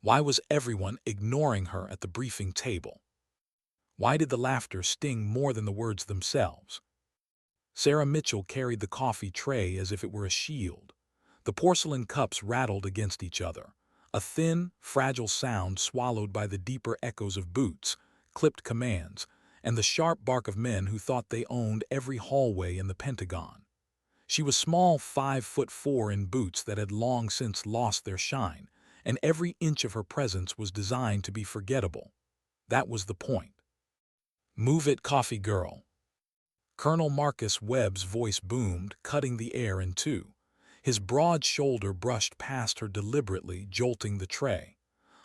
Why was everyone ignoring her at the briefing table? Why did the laughter sting more than the words themselves? Sarah Mitchell carried the coffee tray as if it were a shield. The porcelain cups rattled against each other, a thin, fragile sound swallowed by the deeper echoes of boots, clipped commands, and the sharp bark of men who thought they owned every hallway in the Pentagon. She was small, 5'4" in boots that had long since lost their shine, and every inch of her presence was designed to be forgettable. That was the point. "Move it, coffee girl." Colonel Marcus Webb's voice boomed, cutting the air in two. His broad shoulder brushed past her deliberately, jolting the tray.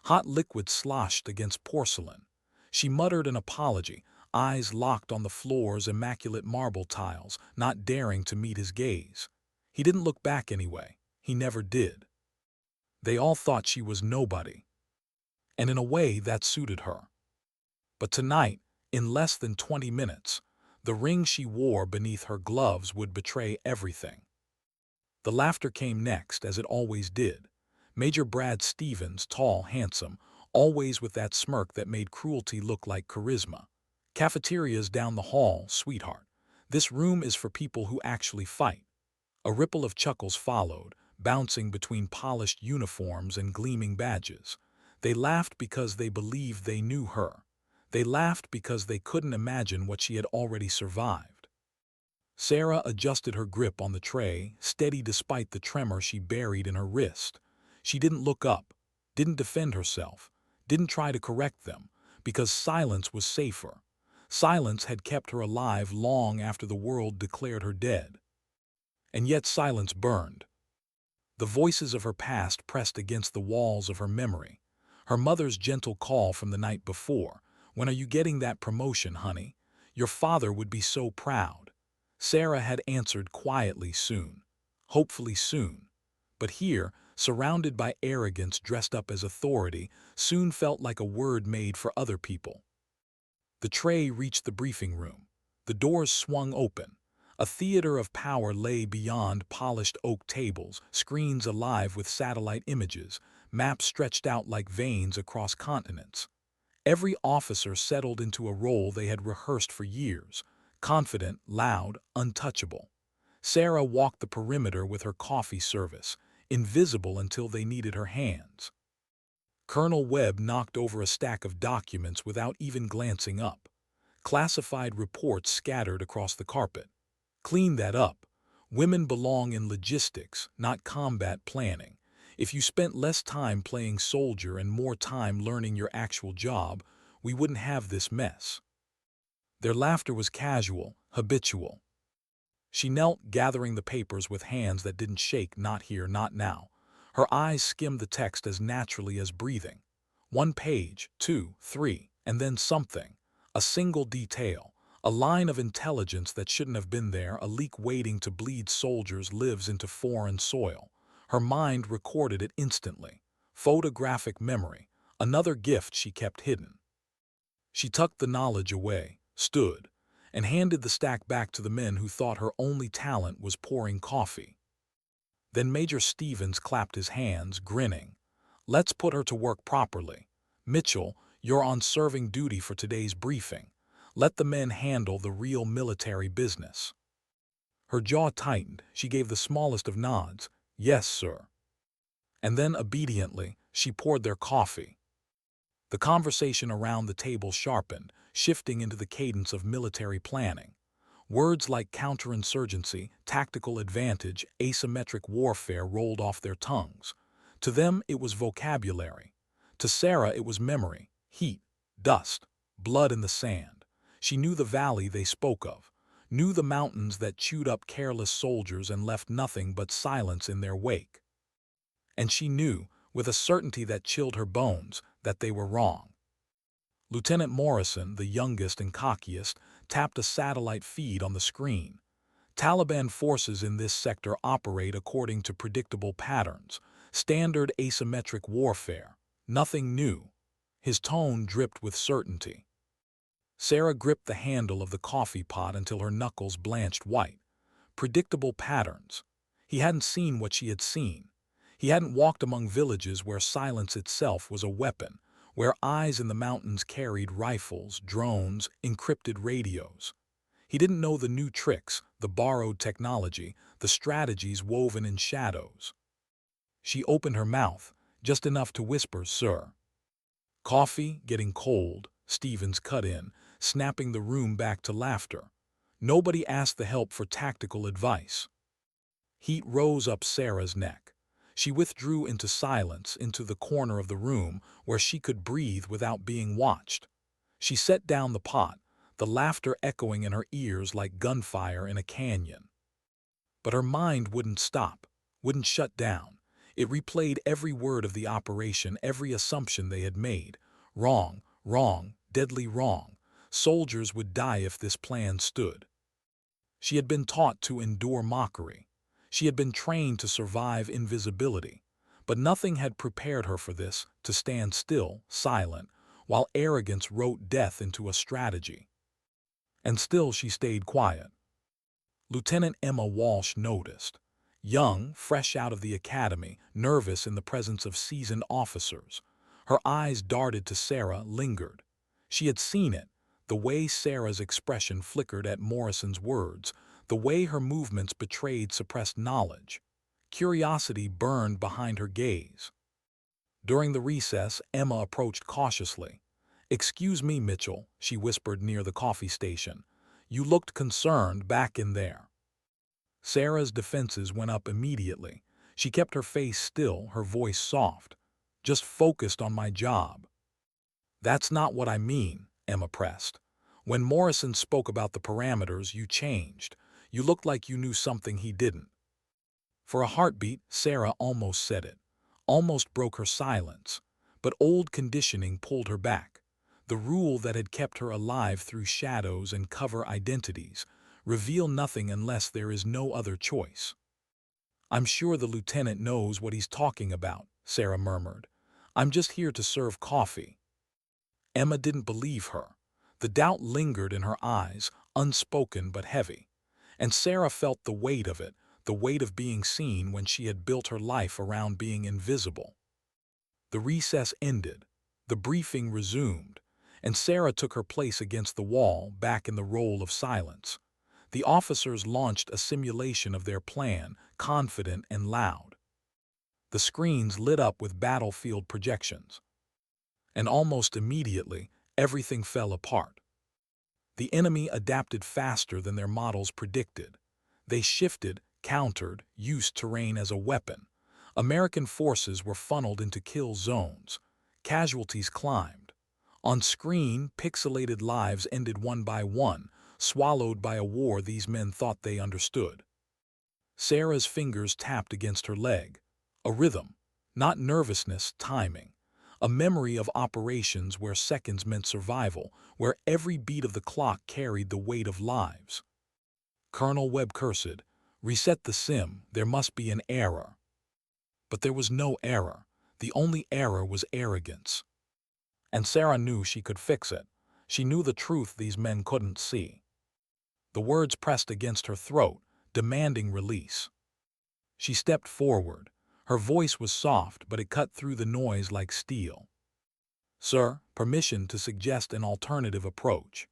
Hot liquid sloshed against porcelain. She muttered an apology, eyes locked on the floor's immaculate marble tiles, not daring to meet his gaze. He didn't look back anyway. He never did. They all thought she was nobody. And in a way that suited her. But tonight, in less than 20 minutes, the ring she wore beneath her gloves would betray everything. The laughter came next, as it always did. Major Brad Stevens, tall, handsome, always with that smirk that made cruelty look like charisma. "Cafeteria's down the hall, sweetheart. This room is for people who actually fight." A ripple of chuckles followed, bouncing between polished uniforms and gleaming badges. They laughed because they believed they knew her. They laughed because they couldn't imagine what she had already survived. Sarah adjusted her grip on the tray, steady despite the tremor she buried in her wrist. She didn't look up, didn't defend herself, didn't try to correct them, because silence was safer. Silence had kept her alive long after the world declared her dead. And yet silence burned. The voices of her past pressed against the walls of her memory. Her mother's gentle call from the night before, "When are you getting that promotion, honey? Your father would be so proud." Sarah had answered quietly, "Soon. Hopefully soon." But here, surrounded by arrogance dressed up as authority, soon felt like a word made for other people. The tray reached the briefing room. The doors swung open. A theater of power lay beyond polished oak tables, screens alive with satellite images, maps stretched out like veins across continents. Every officer settled into a role they had rehearsed for years, confident, loud, untouchable. Sarah walked the perimeter with her coffee service, invisible until they needed her hands. Colonel Webb knocked over a stack of documents without even glancing up. Classified reports scattered across the carpet. "Clean that up. Women belong in logistics, not combat planning. If you spent less time playing soldier and more time learning your actual job, we wouldn't have this mess." Their laughter was casual, habitual. She knelt, gathering the papers with hands that didn't shake, "Not here, not now." Her eyes skimmed the text as naturally as breathing. One page, two, three, and then something. A single detail. A line of intelligence that shouldn't have been there, a leak waiting to bleed soldiers' lives into foreign soil. Her mind recorded it instantly. Photographic memory, another gift she kept hidden. She tucked the knowledge away, stood, and handed the stack back to the men who thought her only talent was pouring coffee. Then Major Stevens clapped his hands, grinning. "Let's put her to work properly. Mitchell, you're on serving duty for today's briefing. Let the men handle the real military business." Her jaw tightened. She gave the smallest of nods. "Yes, sir." And then, obediently, she poured their coffee. The conversation around the table sharpened, shifting into the cadence of military planning. Words like counterinsurgency, tactical advantage, asymmetric warfare rolled off their tongues. To them, it was vocabulary. To Sarah, it was memory, heat, dust, blood in the sand. She knew the valley they spoke of, knew the mountains that chewed up careless soldiers and left nothing but silence in their wake. And she knew, with a certainty that chilled her bones, that they were wrong. Lieutenant Morrison, the youngest and cockiest, tapped a satellite feed on the screen. "Taliban forces in this sector operate according to predictable patterns, standard asymmetric warfare, nothing new." His tone dripped with certainty. Sarah gripped the handle of the coffee pot until her knuckles blanched white. Predictable patterns. He hadn't seen what she had seen. He hadn't walked among villages where silence itself was a weapon, where eyes in the mountains carried rifles, drones, encrypted radios. He didn't know the new tricks, the borrowed technology, the strategies woven in shadows. She opened her mouth, just enough to whisper, "Sir." Coffee getting cold, Stevens cut in, snapping the room back to laughter. Nobody asked the help for tactical advice. Heat rose up Sarah's neck. She withdrew into silence, into the corner of the room where she could breathe without being watched. She set down the pot, the laughter echoing in her ears like gunfire in a canyon. But her mind wouldn't stop, wouldn't shut down. It replayed every word of the operation, every assumption they had made. Wrong, wrong, deadly wrong. Soldiers would die if this plan stood. She had been taught to endure mockery. She had been trained to survive invisibility. But nothing had prepared her for this, to stand still, silent, while arrogance wrote death into a strategy. And still she stayed quiet. Lieutenant Emma Walsh noticed. Young, fresh out of the academy, nervous in the presence of seasoned officers. Her eyes darted to Sarah, lingered. She had seen it, the way Sarah's expression flickered at Morrison's words, the way her movements betrayed suppressed knowledge. Curiosity burned behind her gaze. During the recess, Emma approached cautiously. "Excuse me, Mitchell," she whispered near the coffee station. "You looked concerned back in there." Sarah's defenses went up immediately. She kept her face still, her voice soft. "Just focused on my job." "That's not what I mean," Emma pressed. "When Morrison spoke about the parameters, you changed. You looked like you knew something he didn't." For a heartbeat, Sarah almost said it, almost broke her silence. But old conditioning pulled her back. The rule that had kept her alive through shadows and cover identities: reveal nothing unless there is no other choice. "I'm sure the lieutenant knows what he's talking about," Sarah murmured. "I'm just here to serve coffee." Emma didn't believe her. The doubt lingered in her eyes, unspoken but heavy. And Sarah felt the weight of it, the weight of being seen when she had built her life around being invisible. The recess ended. The briefing resumed. And Sarah took her place against the wall, back in the role of silence. The officers launched a simulation of their plan, confident and loud. The screens lit up with battlefield projections. And almost immediately, everything fell apart. The enemy adapted faster than their models predicted. They shifted, countered, used terrain as a weapon. American forces were funneled into kill zones. Casualties climbed. On screen, pixelated lives ended one by one, swallowed by a war these men thought they understood. Sarah's fingers tapped against her leg. A rhythm, not nervousness, timing. A memory of operations where seconds meant survival, where every beat of the clock carried the weight of lives. Colonel Webb cursed. "Reset the sim, there must be an error." But there was no error. The only error was arrogance. And Sarah knew she could fix it. She knew the truth these men couldn't see. The words pressed against her throat, demanding release. She stepped forward. Her voice was soft, but it cut through the noise like steel. "Sir, permission to suggest an alternative approach."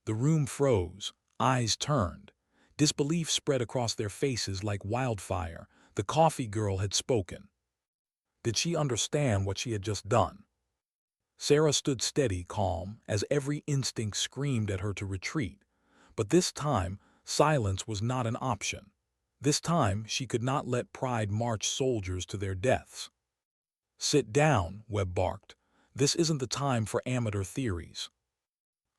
The room froze, eyes turned. Disbelief spread across their faces like wildfire. The coffee girl had spoken. Did she understand what she had just done? Sarah stood steady, calm, as every instinct screamed at her to retreat. But this time, silence was not an option. This time, she could not let pride march soldiers to their deaths. "Sit down," Webb barked. "This isn't the time for amateur theories."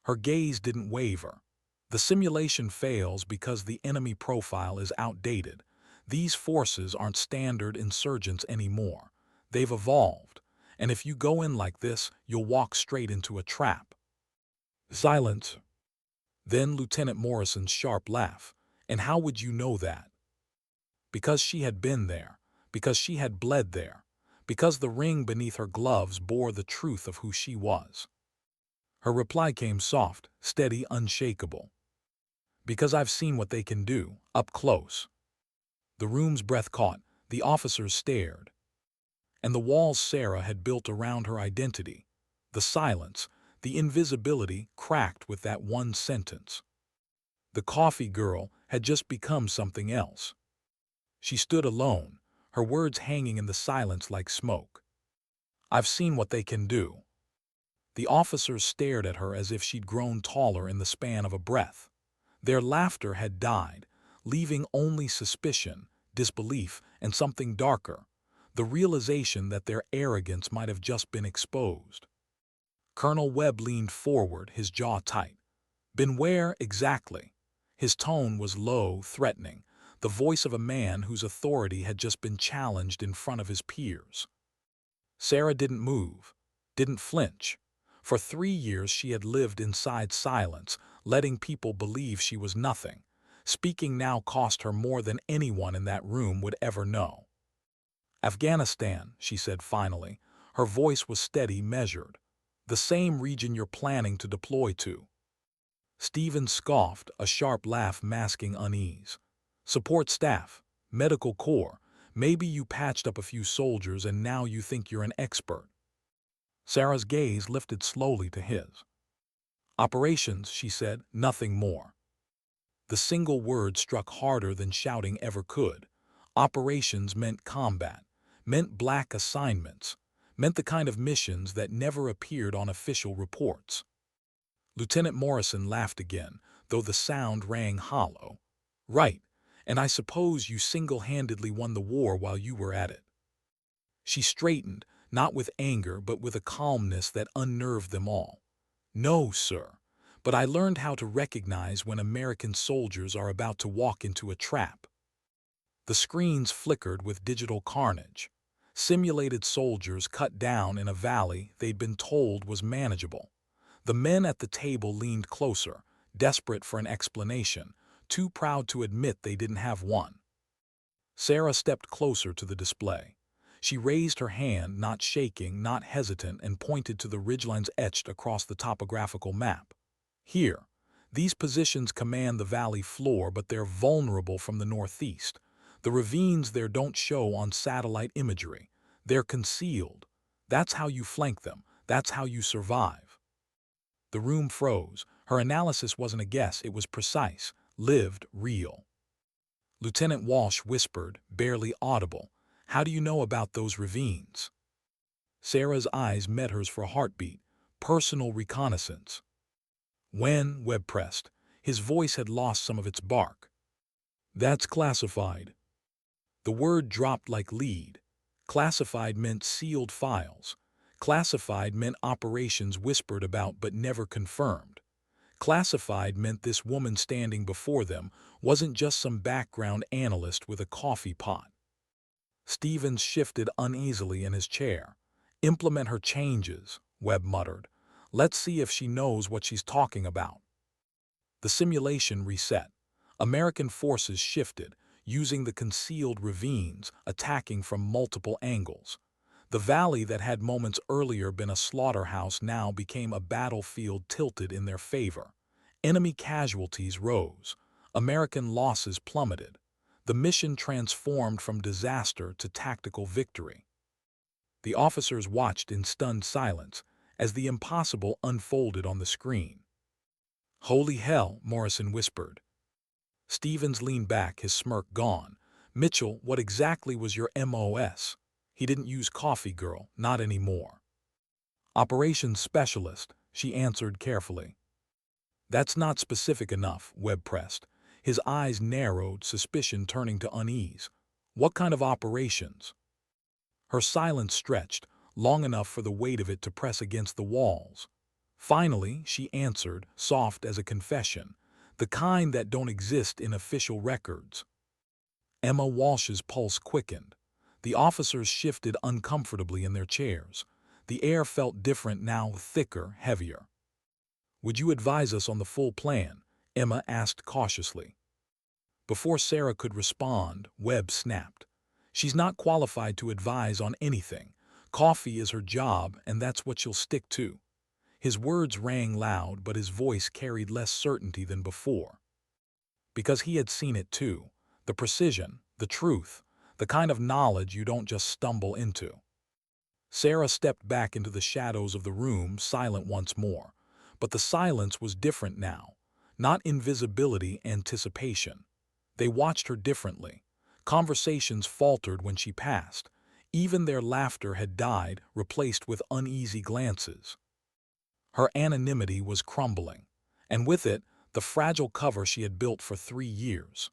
Her gaze didn't waver. The simulation fails because the enemy profile is outdated. These forces aren't standard insurgents anymore. They've evolved. And if you go in like this, you'll walk straight into a trap. Silence. Then Lieutenant Morrison's sharp laugh. "And how would you know that?" Because she had been there. Because she had bled there. Because the ring beneath her gloves bore the truth of who she was. Her reply came soft, steady, unshakable. "Because I've seen what they can do, up close." The room's breath caught. The officers stared. And the walls Sarah had built around her identity, the silence, the invisibility cracked with that one sentence. The coffee girl had just become something else. She stood alone, her words hanging in the silence like smoke. "I've seen what they can do." The officers stared at her as if she'd grown taller in the span of a breath. Their laughter had died, leaving only suspicion, disbelief, and something darker, the realization that their arrogance might have just been exposed. Colonel Webb leaned forward, his jaw tight. "Been where exactly?" His tone was low, threatening, the voice of a man whose authority had just been challenged in front of his peers. Sarah didn't move, didn't flinch. For 3 years she had lived inside silence, letting people believe she was nothing. Speaking now cost her more than anyone in that room would ever know. "Afghanistan," she said finally. Her voice was steady, measured. "The same region you're planning to deploy to." Stephen scoffed, a sharp laugh masking unease. "Support staff, medical corps. Maybe you patched up a few soldiers and now you think you're an expert." Sarah's gaze lifted slowly to his. "Operations," she said, "nothing more." The single word struck harder than shouting ever could. Operations meant combat, meant black assignments, meant the kind of missions that never appeared on official reports. Lieutenant Morrison laughed again, though the sound rang hollow. "Right, and I suppose you single-handedly won the war while you were at it." She straightened, not with anger but with a calmness that unnerved them all. "No, sir, but I learned how to recognize when American soldiers are about to walk into a trap." The screens flickered with digital carnage. Simulated soldiers cut down in a valley they'd been told was manageable. The men at the table leaned closer, desperate for an explanation, too proud to admit they didn't have one. Sarah stepped closer to the display. She raised her hand, not shaking, not hesitant, and pointed to the ridgelines etched across the topographical map. "Here, these positions command the valley floor, but they're vulnerable from the northeast. The ravines there don't show on satellite imagery. They're concealed. That's how you flank them. That's how you survive." The room froze. Her analysis wasn't a guess, it was precise, lived, real. Lieutenant Walsh whispered, barely audible, "How do you know about those ravines?" Sarah's eyes met hers for a heartbeat. "Personal reconnaissance." "When?" Webb pressed. His voice had lost some of its bark. "That's classified." The word dropped like lead. Classified meant sealed files. Classified meant operations whispered about but never confirmed. Classified meant this woman standing before them wasn't just some background analyst with a coffee pot. Stevens shifted uneasily in his chair. "Implement her changes," Webb muttered. "Let's see if she knows what she's talking about." The simulation reset. American forces shifted, using the concealed ravines, attacking from multiple angles. The valley that had moments earlier been a slaughterhouse now became a battlefield tilted in their favor. Enemy casualties rose. American losses plummeted. The mission transformed from disaster to tactical victory. The officers watched in stunned silence as the impossible unfolded on the screen. "Holy hell," Morrison whispered. Stevens leaned back, his smirk gone. "Mitchell, what exactly was your MOS?" He didn't use coffee girl, not anymore. "Operations specialist," she answered carefully. "That's not specific enough," Webb pressed. His eyes narrowed, suspicion turning to unease. "What kind of operations?" Her silence stretched, long enough for the weight of it to press against the walls. Finally, she answered, soft as a confession, "The kind that don't exist in official records." Emma Walsh's pulse quickened. The officers shifted uncomfortably in their chairs. The air felt different now, thicker, heavier. "Would you advise us on the full plan?" Emma asked cautiously. Before Sarah could respond, Webb snapped. "She's not qualified to advise on anything. Coffee is her job, and that's what she'll stick to." His words rang loud, but his voice carried less certainty than before. Because he had seen it too. The precision, the truth, the kind of knowledge you don't just stumble into. Sarah stepped back into the shadows of the room, silent once more. But the silence was different now. Not invisibility, anticipation. They watched her differently. Conversations faltered when she passed. Even their laughter had died, replaced with uneasy glances. Her anonymity was crumbling, and with it, the fragile cover she had built for 3 years.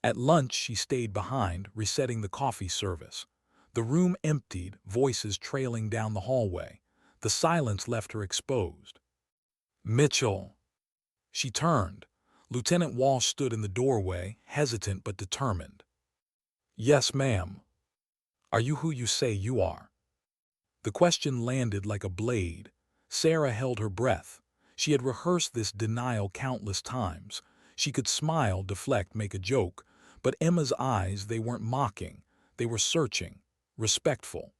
At lunch, she stayed behind, resetting the coffee service. The room emptied, voices trailing down the hallway. The silence left her exposed. Mitchell. She turned. Lieutenant Walsh stood in the doorway, hesitant but determined. Yes, ma'am. Are you who you say you are? The question landed like a blade. Sarah held her breath. She had rehearsed this denial countless times. She could smile, deflect, make a joke, but Emma's eyes, they weren't mocking. They were searching, respectful.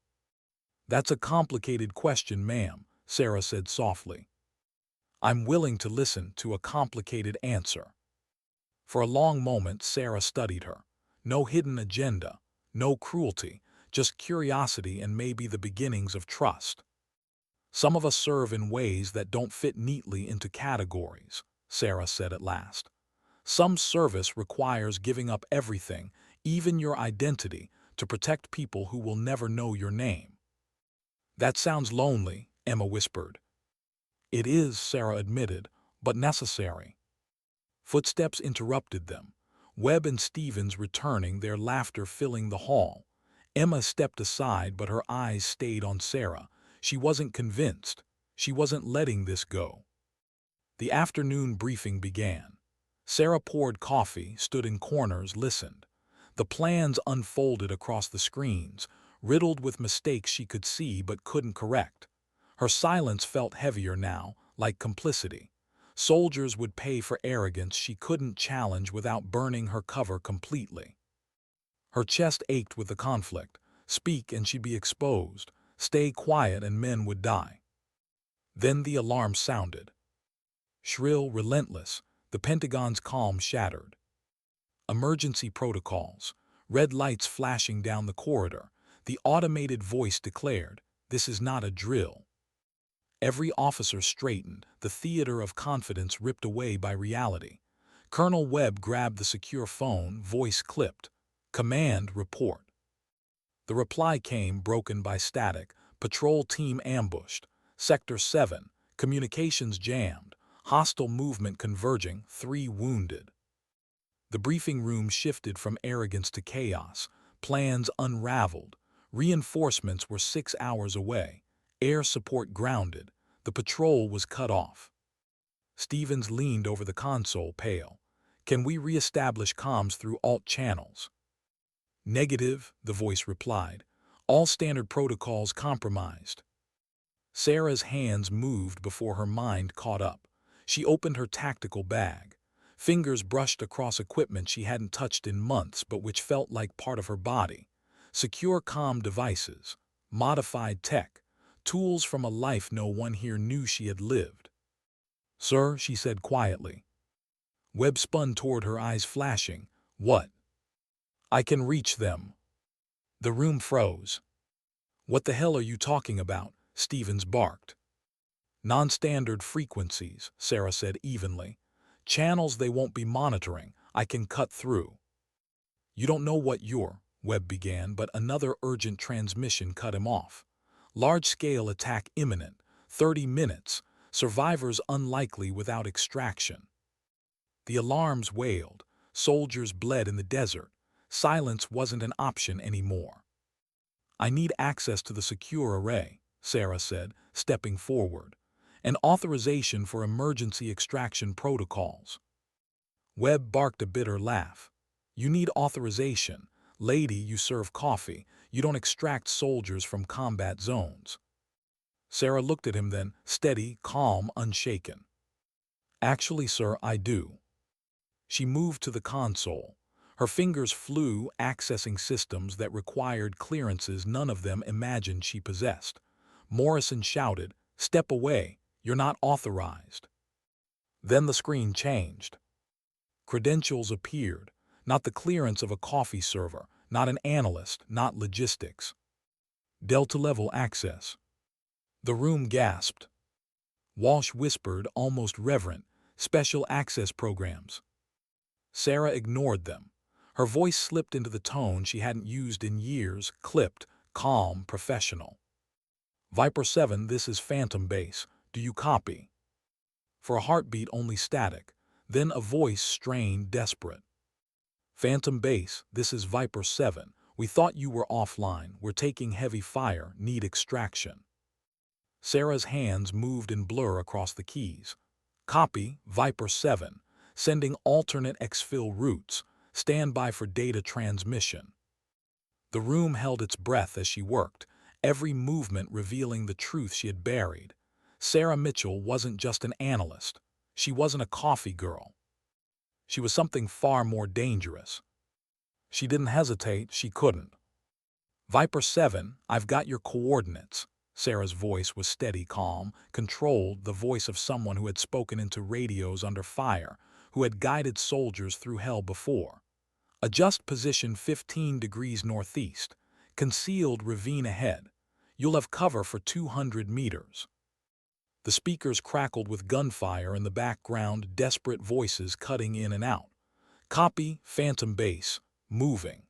That's a complicated question, ma'am, Sarah said softly. I'm willing to listen to a complicated answer. For a long moment, Sarah studied her. No hidden agenda, no cruelty, just curiosity and maybe the beginnings of trust. Some of us serve in ways that don't fit neatly into categories, Sarah said at last. Some service requires giving up everything, even your identity, to protect people who will never know your name. That sounds lonely, Emma whispered. It is, Sarah admitted, but necessary. Footsteps interrupted them. Webb and Stevens returning, their laughter filling the hall. Emma stepped aside, but her eyes stayed on Sarah. She wasn't convinced. She wasn't letting this go. The afternoon briefing began. Sarah poured coffee, stood in corners, listened. The plans unfolded across the screens, riddled with mistakes she could see but couldn't correct. Her silence felt heavier now, like complicity. Soldiers would pay for arrogance she couldn't challenge without burning her cover completely. Her chest ached with the conflict. Speak and she'd be exposed. Stay quiet and men would die. Then the alarm sounded. Shrill, relentless, the Pentagon's calm shattered. Emergency protocols. Red lights flashing down the corridor. The automated voice declared, "This is not a drill." Every officer straightened, the theater of confidence ripped away by reality. Colonel Webb grabbed the secure phone, voice clipped. Command, report. The reply came, broken by static. Patrol team ambushed. Sector 7, communications jammed. Hostile movement converging, 3 wounded. The briefing room shifted from arrogance to chaos. Plans unraveled. Reinforcements were 6 hours away. Air support grounded. The patrol was cut off. Stevens leaned over the console, pale. Can we reestablish comms through alt channels? Negative, the voice replied. All standard protocols compromised. Sarah's hands moved before her mind caught up. She opened her tactical bag. Fingers brushed across equipment she hadn't touched in months but which felt like part of her body. Secure comm devices, modified tech, tools from a life no one here knew she had lived. Sir, she said quietly. Webb spun toward her, eyes flashing. What? I can reach them. The room froze. What the hell are you talking about? Stevens barked. Non-standard frequencies, Sarah said evenly. Channels they won't be monitoring. I can cut through. You don't know what you're, Webb began, but another urgent transmission cut him off. Large-scale attack imminent. 30 minutes. Survivors unlikely without extraction. The alarms wailed. Soldiers bled in the desert. Silence wasn't an option anymore. I need access to the secure array, Sarah said, stepping forward. An authorization for emergency extraction protocols. Webb barked a bitter laugh. You need authorization. Lady, you serve coffee. You don't extract soldiers from combat zones. Sarah looked at him then, steady, calm, unshaken. Actually, sir, I do. She moved to the console. Her fingers flew, accessing systems that required clearances none of them imagined she possessed. Morrison shouted, "Step away, you're not authorized." Then the screen changed. Credentials appeared, not the clearance of a coffee server, not an analyst, not logistics. Delta-level access. The room gasped. Walsh whispered, almost reverent, special access programs. Sarah ignored them. Her voice slipped into the tone she hadn't used in years, clipped, calm, professional. Viper 7, this is Phantom Base. Do you copy? For a heartbeat, only static. Then a voice strained, desperate. Phantom Base, this is Viper 7. We thought you were offline. We're taking heavy fire. Need extraction. Sarah's hands moved in blur across the keys. Copy, Viper 7. Sending alternate exfil routes. Stand by for data transmission. The room held its breath as she worked, every movement revealing the truth she had buried. Sarah Mitchell wasn't just an analyst. She wasn't a coffee girl. She was something far more dangerous. She didn't hesitate, she couldn't. Viper 7, I've got your coordinates. Sarah's voice was steady, calm, controlled, the voice of someone who had spoken into radios under fire, who had guided soldiers through hell before. Adjust position 15 degrees northeast. Concealed ravine ahead. You'll have cover for 200 meters. The speakers crackled with gunfire in the background, desperate voices cutting in and out. Copy, Phantom Base, moving.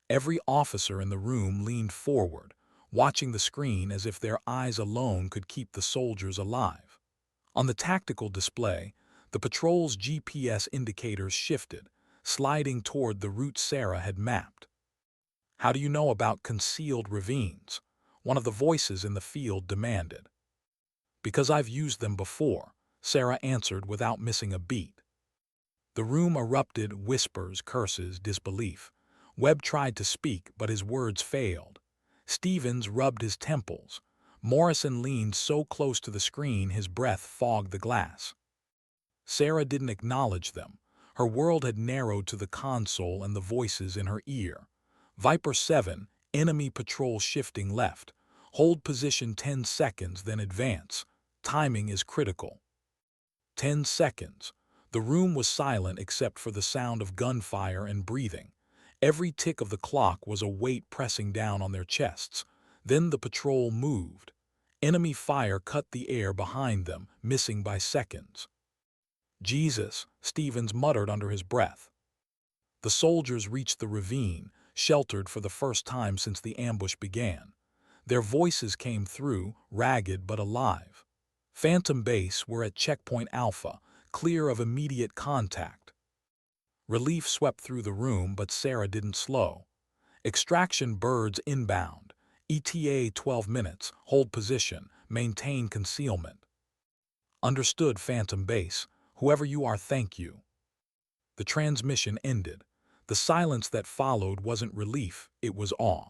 Every officer in the room leaned forward, watching the screen as if their eyes alone could keep the soldiers alive. On the tactical display, the patrol's GPS indicators shifted, sliding toward the route Sarah had mapped. How do you know about concealed ravines? One of the voices in the field demanded. Because I've used them before, Sarah answered without missing a beat. The room erupted, whispers, curses, disbelief. Webb tried to speak, but his words failed. Stevens rubbed his temples. Morrison leaned so close to the screen his breath fogged the glass. Sarah didn't acknowledge them. Her world had narrowed to the console and the voices in her ear. Viper 7, enemy patrol shifting left. Hold position 10 seconds, then advance. Timing is critical. 10 seconds. The room was silent except for the sound of gunfire and breathing. Every tick of the clock was a weight pressing down on their chests. Then the patrol moved. Enemy fire cut the air behind them, missing by seconds. Jesus, Stevens muttered under his breath. The soldiers reached the ravine, sheltered for the first time since the ambush began. Their voices came through, ragged but alive. Phantom Base were at Checkpoint Alpha, clear of immediate contact. Relief swept through the room, but Sarah didn't slow. Extraction birds inbound. ETA 12 minutes, hold position, maintain concealment. Understood, Phantom Base. Whoever you are, thank you. The transmission ended. The silence that followed wasn't relief, it was awe.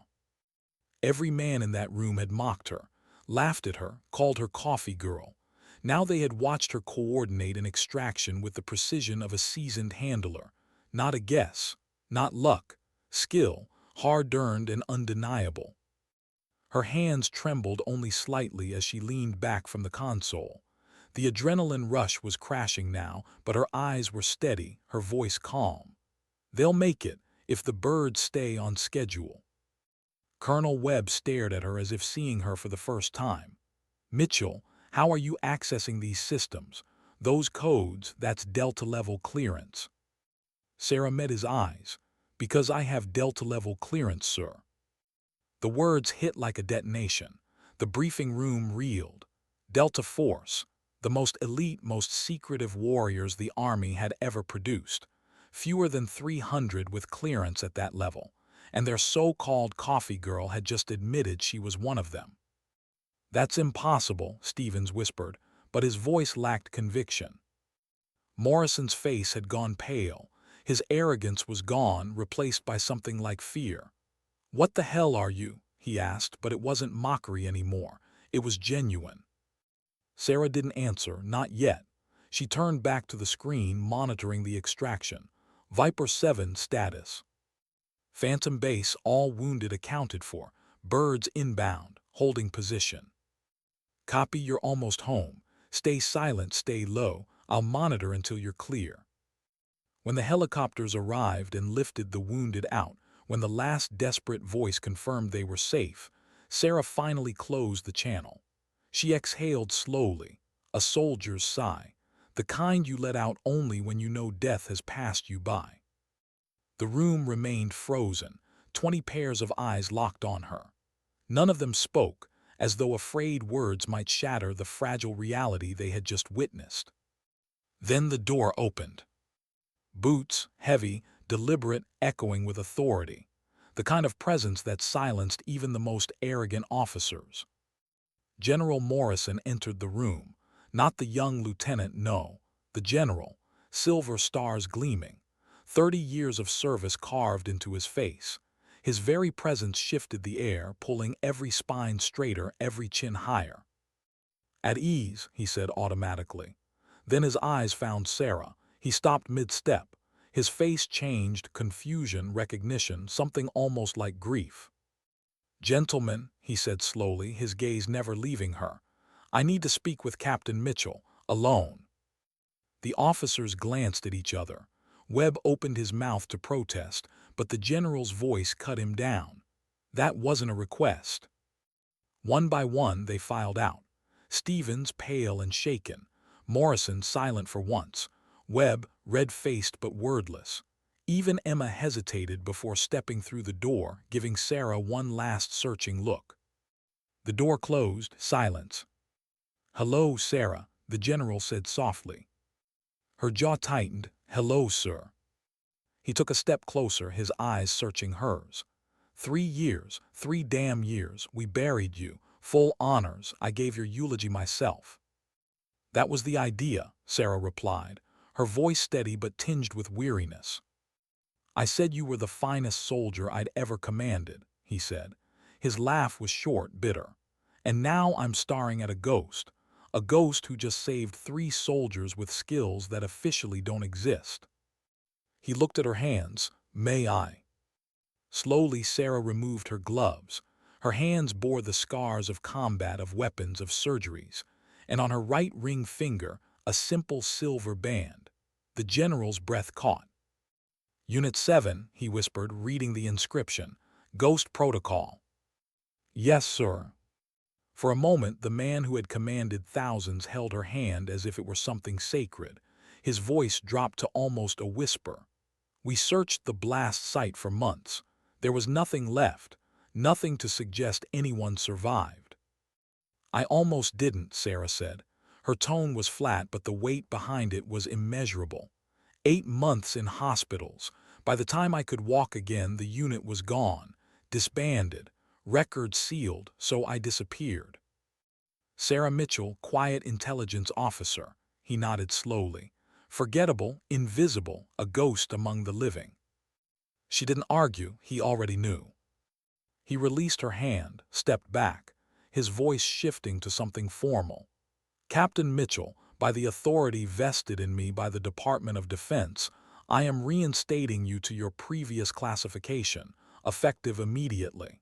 Every man in that room had mocked her, laughed at her, called her coffee girl. Now they had watched her coordinate an extraction with the precision of a seasoned handler. Not a guess, not luck, skill, hard-earned and undeniable. Her hands trembled only slightly as she leaned back from the console. The adrenaline rush was crashing now, but her eyes were steady, her voice calm. They'll make it, if the birds stay on schedule. Colonel Webb stared at her as if seeing her for the first time. Mitchell, how are you accessing these systems? Those codes, that's Delta-level clearance. Sarah met his eyes. Because I have Delta-level clearance, sir. The words hit like a detonation. The briefing room reeled. Delta Force, the most elite, most secretive warriors the Army had ever produced. Fewer than 300 with clearance at that level, and their so-called coffee girl had just admitted she was one of them. That's impossible, Stevens whispered, but his voice lacked conviction. Morrison's face had gone pale. His arrogance was gone, replaced by something like fear. What the hell are you? He asked, but it wasn't mockery anymore. It was genuine. Sarah didn't answer, not yet. She turned back to the screen, monitoring the extraction. Viper 7 status. Phantom Base, all wounded accounted for. Birds inbound, holding position. Copy, you're almost home. Stay silent, stay low. I'll monitor until you're clear. When the helicopters arrived and lifted the wounded out, When the last desperate voice confirmed they were safe, Sarah finally closed the channel. She exhaled slowly, a soldier's sigh, the kind you let out only when you know death has passed you by. The room remained frozen, 20 pairs of eyes locked on her. None of them spoke, as though afraid words might shatter the fragile reality they had just witnessed. Then the door opened. Boots, heavy, deliberate, echoing with authority, the kind of presence that silenced even the most arrogant officers. General Morrison entered the room, not the young lieutenant, no, the general, silver stars gleaming, 30 years of service carved into his face. His very presence shifted the air, pulling every spine straighter, every chin higher. "At ease," he said automatically. Then his eyes found Sarah. He stopped mid-step. His face changed, confusion, recognition, something almost like grief. "Gentlemen," he said slowly, his gaze never leaving her, "I need to speak with Captain Mitchell, alone." The officers glanced at each other. Webb opened his mouth to protest, but the general's voice cut him down. That wasn't a request. One by one they filed out. Stevens pale and shaken, Morrison silent for once, Webb red-faced but wordless. Even Emma hesitated before stepping through the door, giving Sarah one last searching look. The door closed, silence. "Hello, Sarah," the general said softly. Her jaw tightened. "Hello, sir." He took a step closer, his eyes searching hers. 3 years, 3 damn years, we buried you, full honors, I gave your eulogy myself. "That was the idea," Sarah replied, her voice steady but tinged with weariness. "I said you were the finest soldier I'd ever commanded," he said. His laugh was short, bitter. "And now I'm staring at a ghost who just saved 3 soldiers with skills that officially don't exist." He looked at her hands. "May I?" Slowly Sarah removed her gloves. Her hands bore the scars of combat, of weapons, of surgeries, and on her right ring finger a simple silver band. The general's breath caught. "Unit 7, he whispered, reading the inscription. "Ghost Protocol." "Yes, sir." For a moment the man who had commanded thousands held her hand as if it were something sacred. His voice dropped to almost a whisper. "We searched the blast site for months. There was nothing left, nothing to suggest anyone survived." "I almost didn't," Sarah said. Her tone was flat, but the weight behind it was immeasurable. 8 months in hospitals. By the time I could walk again, the unit was gone, disbanded, records sealed, so I disappeared. "Sarah Mitchell, quiet intelligence officer," he nodded slowly. "Forgettable, invisible, a ghost among the living." She didn't argue, he already knew. He released her hand, stepped back, his voice shifting to something formal. "Captain Mitchell, by the authority vested in me by the Department of Defense, I am reinstating you to your previous classification, effective immediately."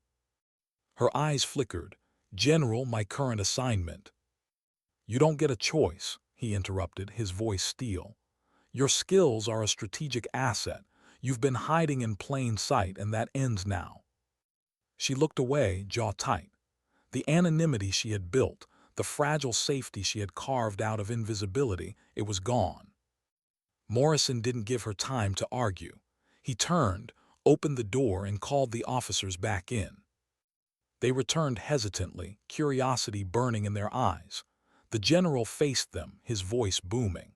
Her eyes flickered. "General, my current assignment." "You don't get a choice," he interrupted, his voice steel. "Your skills are a strategic asset. You've been hiding in plain sight, and that ends now." She looked away, jaw tight. The anonymity she had built, the fragile safety she had carved out of invisibility, it was gone. Morrison didn't give her time to argue. He turned, opened the door, and called the officers back in. They returned hesitantly, curiosity burning in their eyes. The general faced them, his voice booming.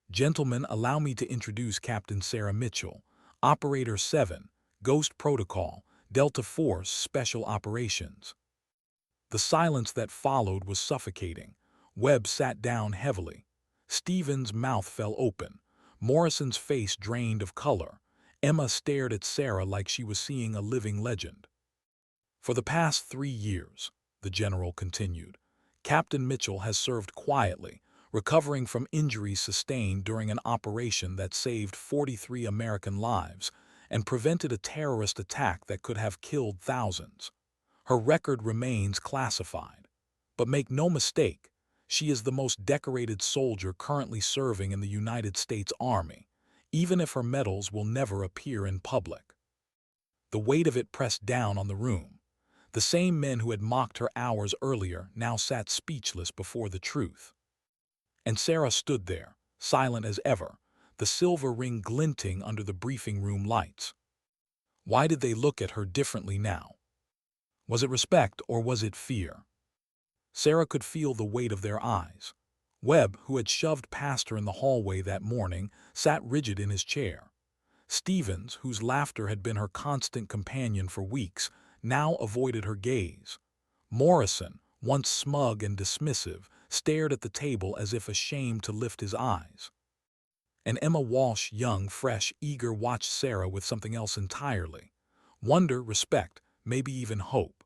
"Gentlemen, allow me to introduce Captain Sarah Mitchell, Operator 7, Ghost Protocol, Delta Force Special Operations." The silence that followed was suffocating. Webb sat down heavily. Stevens' mouth fell open. Morrison's face drained of color. Emma stared at Sarah like she was seeing a living legend. "For the past 3 years," the general continued, "Captain Mitchell has served quietly, recovering from injuries sustained during an operation that saved 43 American lives and prevented a terrorist attack that could have killed thousands. Her record remains classified. But make no mistake, she is the most decorated soldier currently serving in the United States Army, even if her medals will never appear in public." The weight of it pressed down on the room. The same men who had mocked her hours earlier now sat speechless before the truth. And Sarah stood there, silent as ever, the silver ring glinting under the briefing room lights. Why did they look at her differently now? Was it respect or was it fear? Sarah could feel the weight of their eyes. Webb, who had shoved past her in the hallway that morning, sat rigid in his chair. Stevens, whose laughter had been her constant companion for weeks, now avoided her gaze. Morrison, once smug and dismissive, stared at the table as if ashamed to lift his eyes. And Emma Walsh, young, fresh, eager, watched Sarah with something else entirely. Wonder, respect, maybe even hope.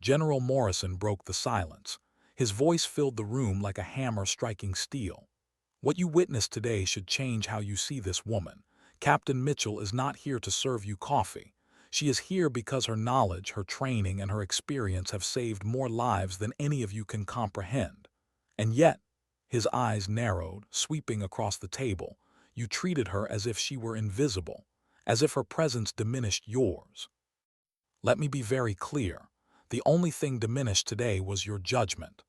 General Morrison broke the silence. His voice filled the room like a hammer striking steel. What you witnessed today should change how you see this woman. Captain Mitchell is not here to serve you coffee. She is here because her knowledge, her training, and her experience have saved more lives than any of you can comprehend. And yet, his eyes narrowed, sweeping across the table, you treated her as if she were invisible, as if her presence diminished yours. Let me be very clear. The only thing diminished today was your judgment.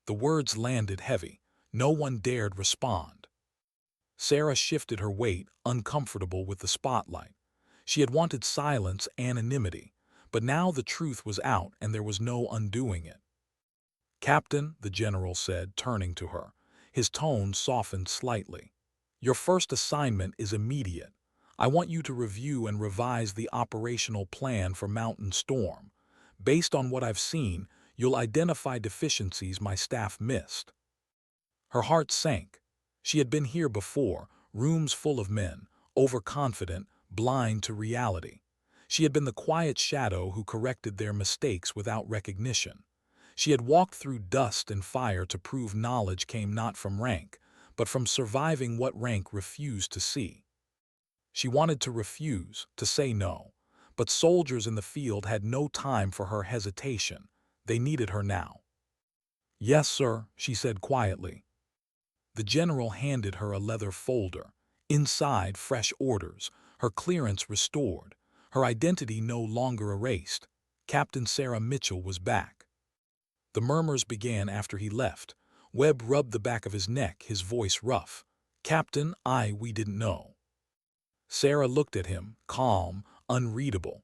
The words landed heavy. No one dared respond. Sarah shifted her weight, uncomfortable with the spotlight. She had wanted silence, anonymity, but now the truth was out and there was no undoing it. Captain, the general said, turning to her. His tone softened slightly. Your first assignment is immediate. I want you to review and revise the operational plan for Mountain Storm. Based on what I've seen, you'll identify deficiencies my staff missed. Her heart sank. She had been here before, rooms full of men, overconfident, blind to reality. She had been the quiet shadow who corrected their mistakes without recognition. She had walked through dust and fire to prove knowledge came not from rank, but from surviving what rank refused to see. She wanted to refuse, to say no, but soldiers in the field had no time for her hesitation. They needed her now. Yes, sir, she said quietly. The general handed her a leather folder. Inside, fresh orders, her clearance restored, her identity no longer erased. Captain Sarah Mitchell was back. The murmurs began after he left. Webb rubbed the back of his neck, his voice rough. Captain, we didn't know. Sarah looked at him, calm, unreadable.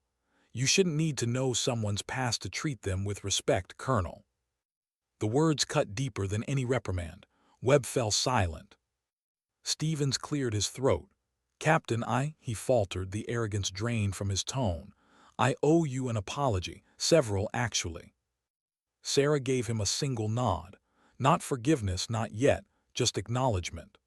You shouldn't need to know someone's past to treat them with respect, Colonel. The words cut deeper than any reprimand. Webb fell silent. Stevens cleared his throat. Captain, he faltered, the arrogance drained from his tone. I owe you an apology, several actually. Sarah gave him a single nod. Not forgiveness, not yet, just acknowledgement.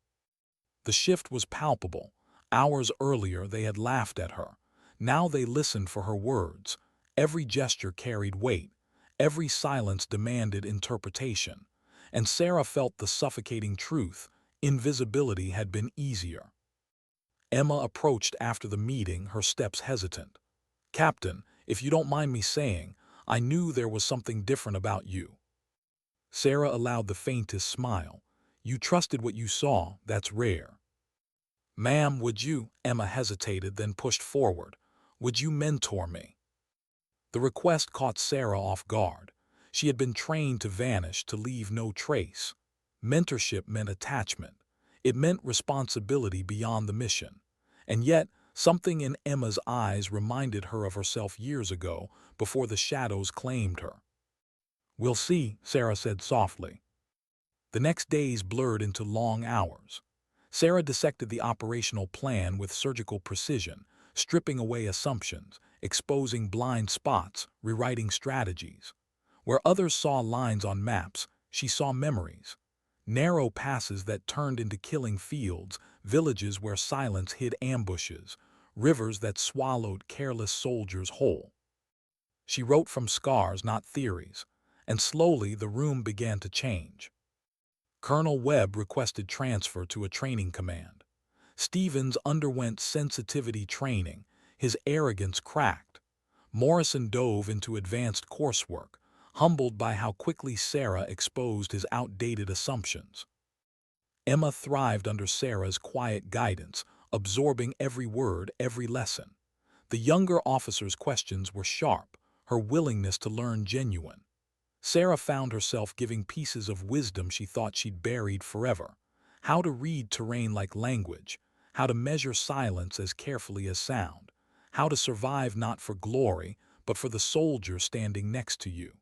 The shift was palpable. Hours earlier they had laughed at her. Now they listened for her words. Every gesture carried weight. Every silence demanded interpretation. And Sarah felt the suffocating truth. Invisibility had been easier. Emma approached after the meeting, her steps hesitant. Captain, if you don't mind me saying, I knew there was something different about you. Sarah allowed the faintest smile. You trusted what you saw, that's rare. Ma'am, would you? Emma hesitated, then pushed forward. Would you mentor me? The request caught Sarah off guard. She had been trained to vanish, to leave no trace. Mentorship meant attachment. It meant responsibility beyond the mission. And yet, something in Emma's eyes reminded her of herself years ago, before the shadows claimed her. We'll see, Sarah said softly. The next days blurred into long hours. Sarah dissected the operational plan with surgical precision, stripping away assumptions, exposing blind spots, rewriting strategies. Where others saw lines on maps, she saw memories. Narrow passes that turned into killing fields, villages where silence hid ambushes, rivers that swallowed careless soldiers whole. She wrote from scars, not theories, and slowly the room began to change. Colonel Webb requested transfer to a training command. Stevens underwent sensitivity training, his arrogance cracked. Morrison dove into advanced coursework, humbled by how quickly Sarah exposed his outdated assumptions. Emma thrived under Sarah's quiet guidance, absorbing every word, every lesson. The younger officer's questions were sharp, her willingness to learn genuine. Sarah found herself giving pieces of wisdom she thought she'd buried forever. How to read terrain like language, how to measure silence as carefully as sound, how to survive not for glory, but for the soldier standing next to you.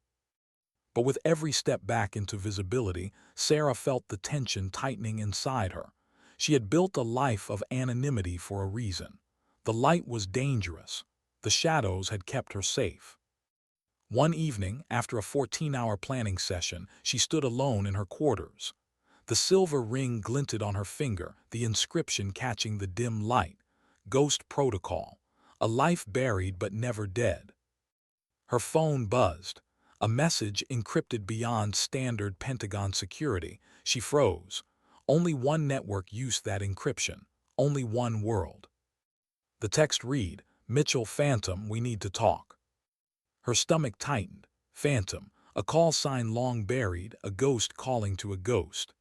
But with every step back into visibility, Sarah felt the tension tightening inside her. She had built a life of anonymity for a reason. The light was dangerous. The shadows had kept her safe. One evening, after a 14-hour planning session, she stood alone in her quarters. The silver ring glinted on her finger, the inscription catching the dim light. Ghost Protocol. A life buried but never dead. Her phone buzzed. A message encrypted beyond standard Pentagon security. She froze. Only one network used that encryption. Only one world. The text read, "Mitchell Phantom, we need to talk." Her stomach tightened. Phantom, a call sign long buried, a ghost calling to a ghost.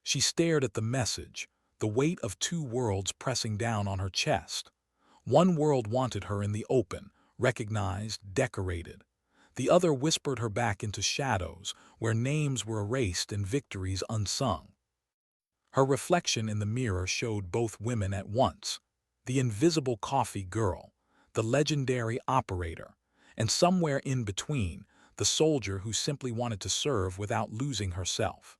She stared at the message, the weight of two worlds pressing down on her chest. One world wanted her in the open, recognized, decorated. The other whispered her back into shadows, where names were erased and victories unsung. Her reflection in the mirror showed both women at once. The invisible coffee girl, the legendary operator, and somewhere in between, the soldier who simply wanted to serve without losing herself.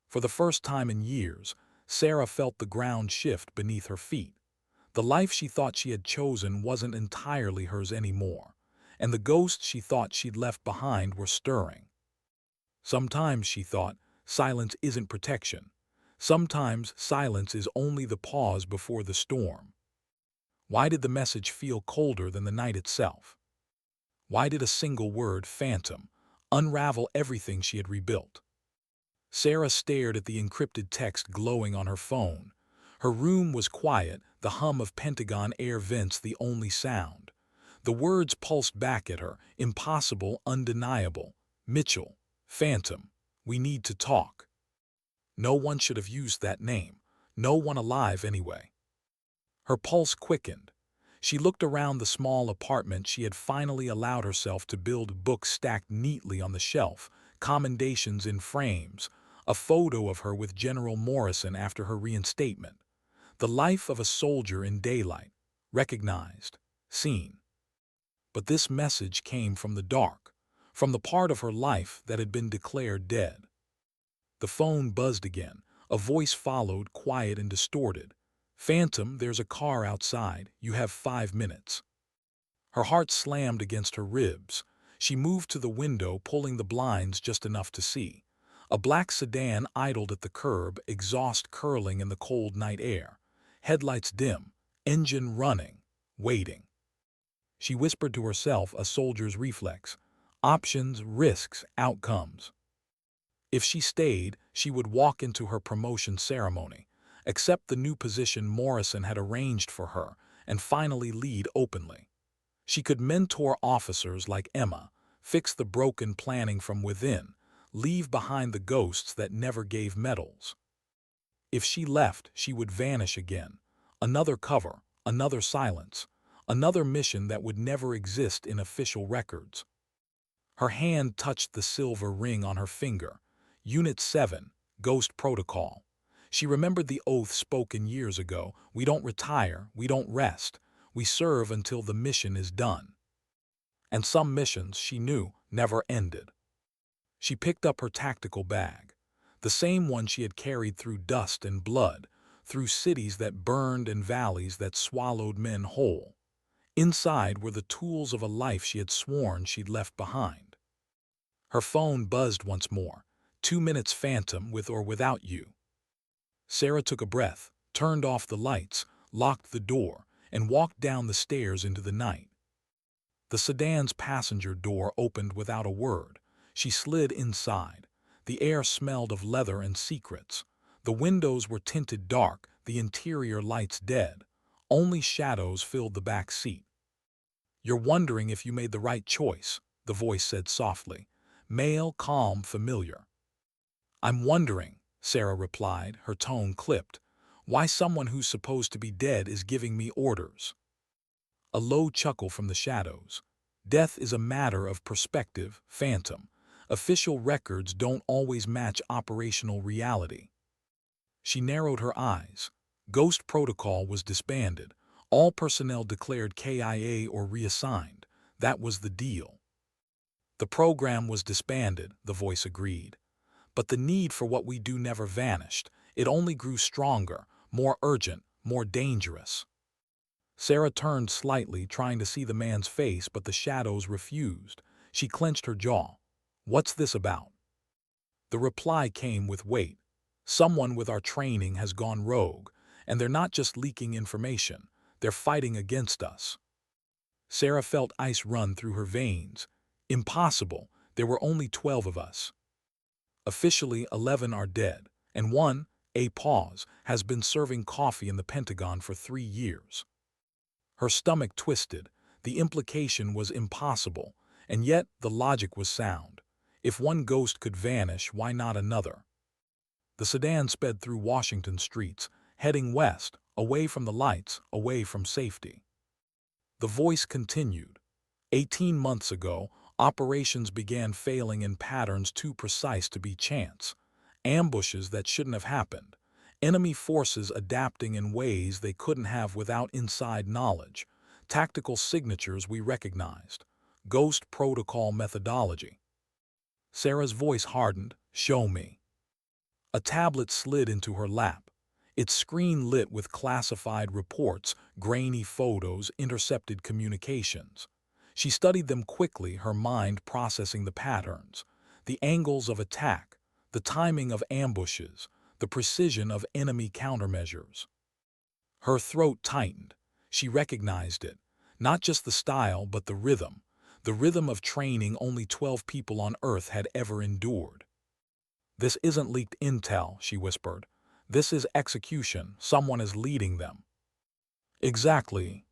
For the first time in years, Sarah felt the ground shift beneath her feet. The life she thought she had chosen wasn't entirely hers anymore, and the ghosts she thought she'd left behind were stirring. Sometimes, she thought, silence isn't protection. Sometimes silence is only the pause before the storm. Why did the message feel colder than the night itself? Why did a single word, phantom, unravel everything she had rebuilt? Sarah stared at the encrypted text glowing on her phone. Her room was quiet, the hum of Pentagon air vents the only sound. The words pulsed back at her, impossible, undeniable. "Mitchell, Phantom, we need to talk." No one should have used that name. No one alive anyway. Her pulse quickened. She looked around the small apartment she had finally allowed herself to build, books stacked neatly on the shelf, commendations in frames, a photo of her with General Morrison after her reinstatement. The life of a soldier in daylight, recognized, seen. But this message came from the dark, from the part of her life that had been declared dead. The phone buzzed again. A voice followed, quiet and distorted. "Phantom, there's a car outside. You have 5 minutes." Her heart slammed against her ribs. She moved to the window, pulling the blinds just enough to see. A black sedan idled at the curb, exhaust curling in the cold night air. Headlights dim, engine running, waiting. She whispered to herself, a soldier's reflex. Options, risks, outcomes. If she stayed, she would walk into her promotion ceremony, accept the new position Morrison had arranged for her, and finally lead openly. She could mentor officers like Emma, fix the broken planning from within, leave behind the ghosts that never gave medals. If she left, she would vanish again. Another cover, another silence, another mission that would never exist in official records. Her hand touched the silver ring on her finger. Unit 7, Ghost Protocol. She remembered the oath spoken years ago. We don't retire, we don't rest. We serve until the mission is done. And some missions, she knew, never ended. She picked up her tactical bag, the same one she had carried through dust and blood, through cities that burned and valleys that swallowed men whole. Inside were the tools of a life she had sworn she'd left behind. Her phone buzzed once more. 2 minutes, Phantom, with or without you. Sarah took a breath, turned off the lights, locked the door, and walked down the stairs into the night. The sedan's passenger door opened without a word. She slid inside. The air smelled of leather and secrets. The windows were tinted dark, the interior lights dead. Only shadows filled the back seat. "You're wondering if you made the right choice," the voice said softly. Male, calm, familiar. "I'm wondering," Sarah replied, her tone clipped, "why someone who's supposed to be dead is giving me orders." A low chuckle from the shadows. Death is a matter of perspective, Phantom. Official records don't always match operational reality. She narrowed her eyes. Ghost Protocol was disbanded. All personnel declared KIA or reassigned. That was the deal. The program was disbanded, the voice agreed. But the need for what we do never vanished. It only grew stronger, more urgent, more dangerous. Sarah turned slightly, trying to see the man's face, but the shadows refused. She clenched her jaw. What's this about? The reply came with weight. Someone with our training has gone rogue, and they're not just leaking information, they're fighting against us. Sarah felt ice run through her veins. Impossible, there were only 12 of us. Officially, 11 are dead, and one, a pause, has been serving coffee in the Pentagon for 3 years. Her stomach twisted. The implication was impossible, and yet the logic was sound. If one ghost could vanish, why not another? The sedan sped through Washington streets, heading west, away from the lights, away from safety. The voice continued. 18 months ago, operations began failing in patterns too precise to be chance. Ambushes that shouldn't have happened. Enemy forces adapting in ways they couldn't have without inside knowledge. Tactical signatures we recognized. Ghost Protocol methodology. Sarah's voice hardened. Show me. A tablet slid into her lap. Its screen lit with classified reports, grainy photos, intercepted communications. She studied them quickly, her mind processing the patterns, the angles of attack, the timing of ambushes, the precision of enemy countermeasures. Her throat tightened. She recognized it. Not just the style, but the rhythm of training only 12 people on Earth had ever endured. This isn't leaked intel, she whispered. This is execution. Someone is leading them. Exactly.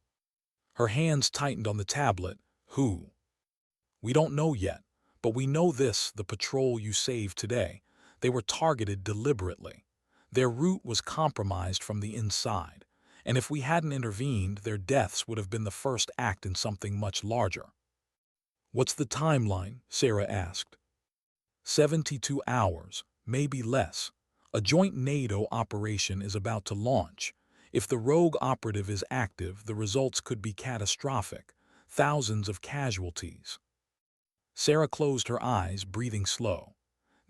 Her hands tightened on the tablet. Who? We don't know yet, but we know this, the patrol you saved today. They were targeted deliberately. Their route was compromised from the inside, and if we hadn't intervened, their deaths would have been the first act in something much larger. What's the timeline? Sarah asked. 72 hours, maybe less. A joint NATO operation is about to launch. If the rogue operative is active, the results could be catastrophic. Thousands of casualties. Sarah closed her eyes, breathing slow.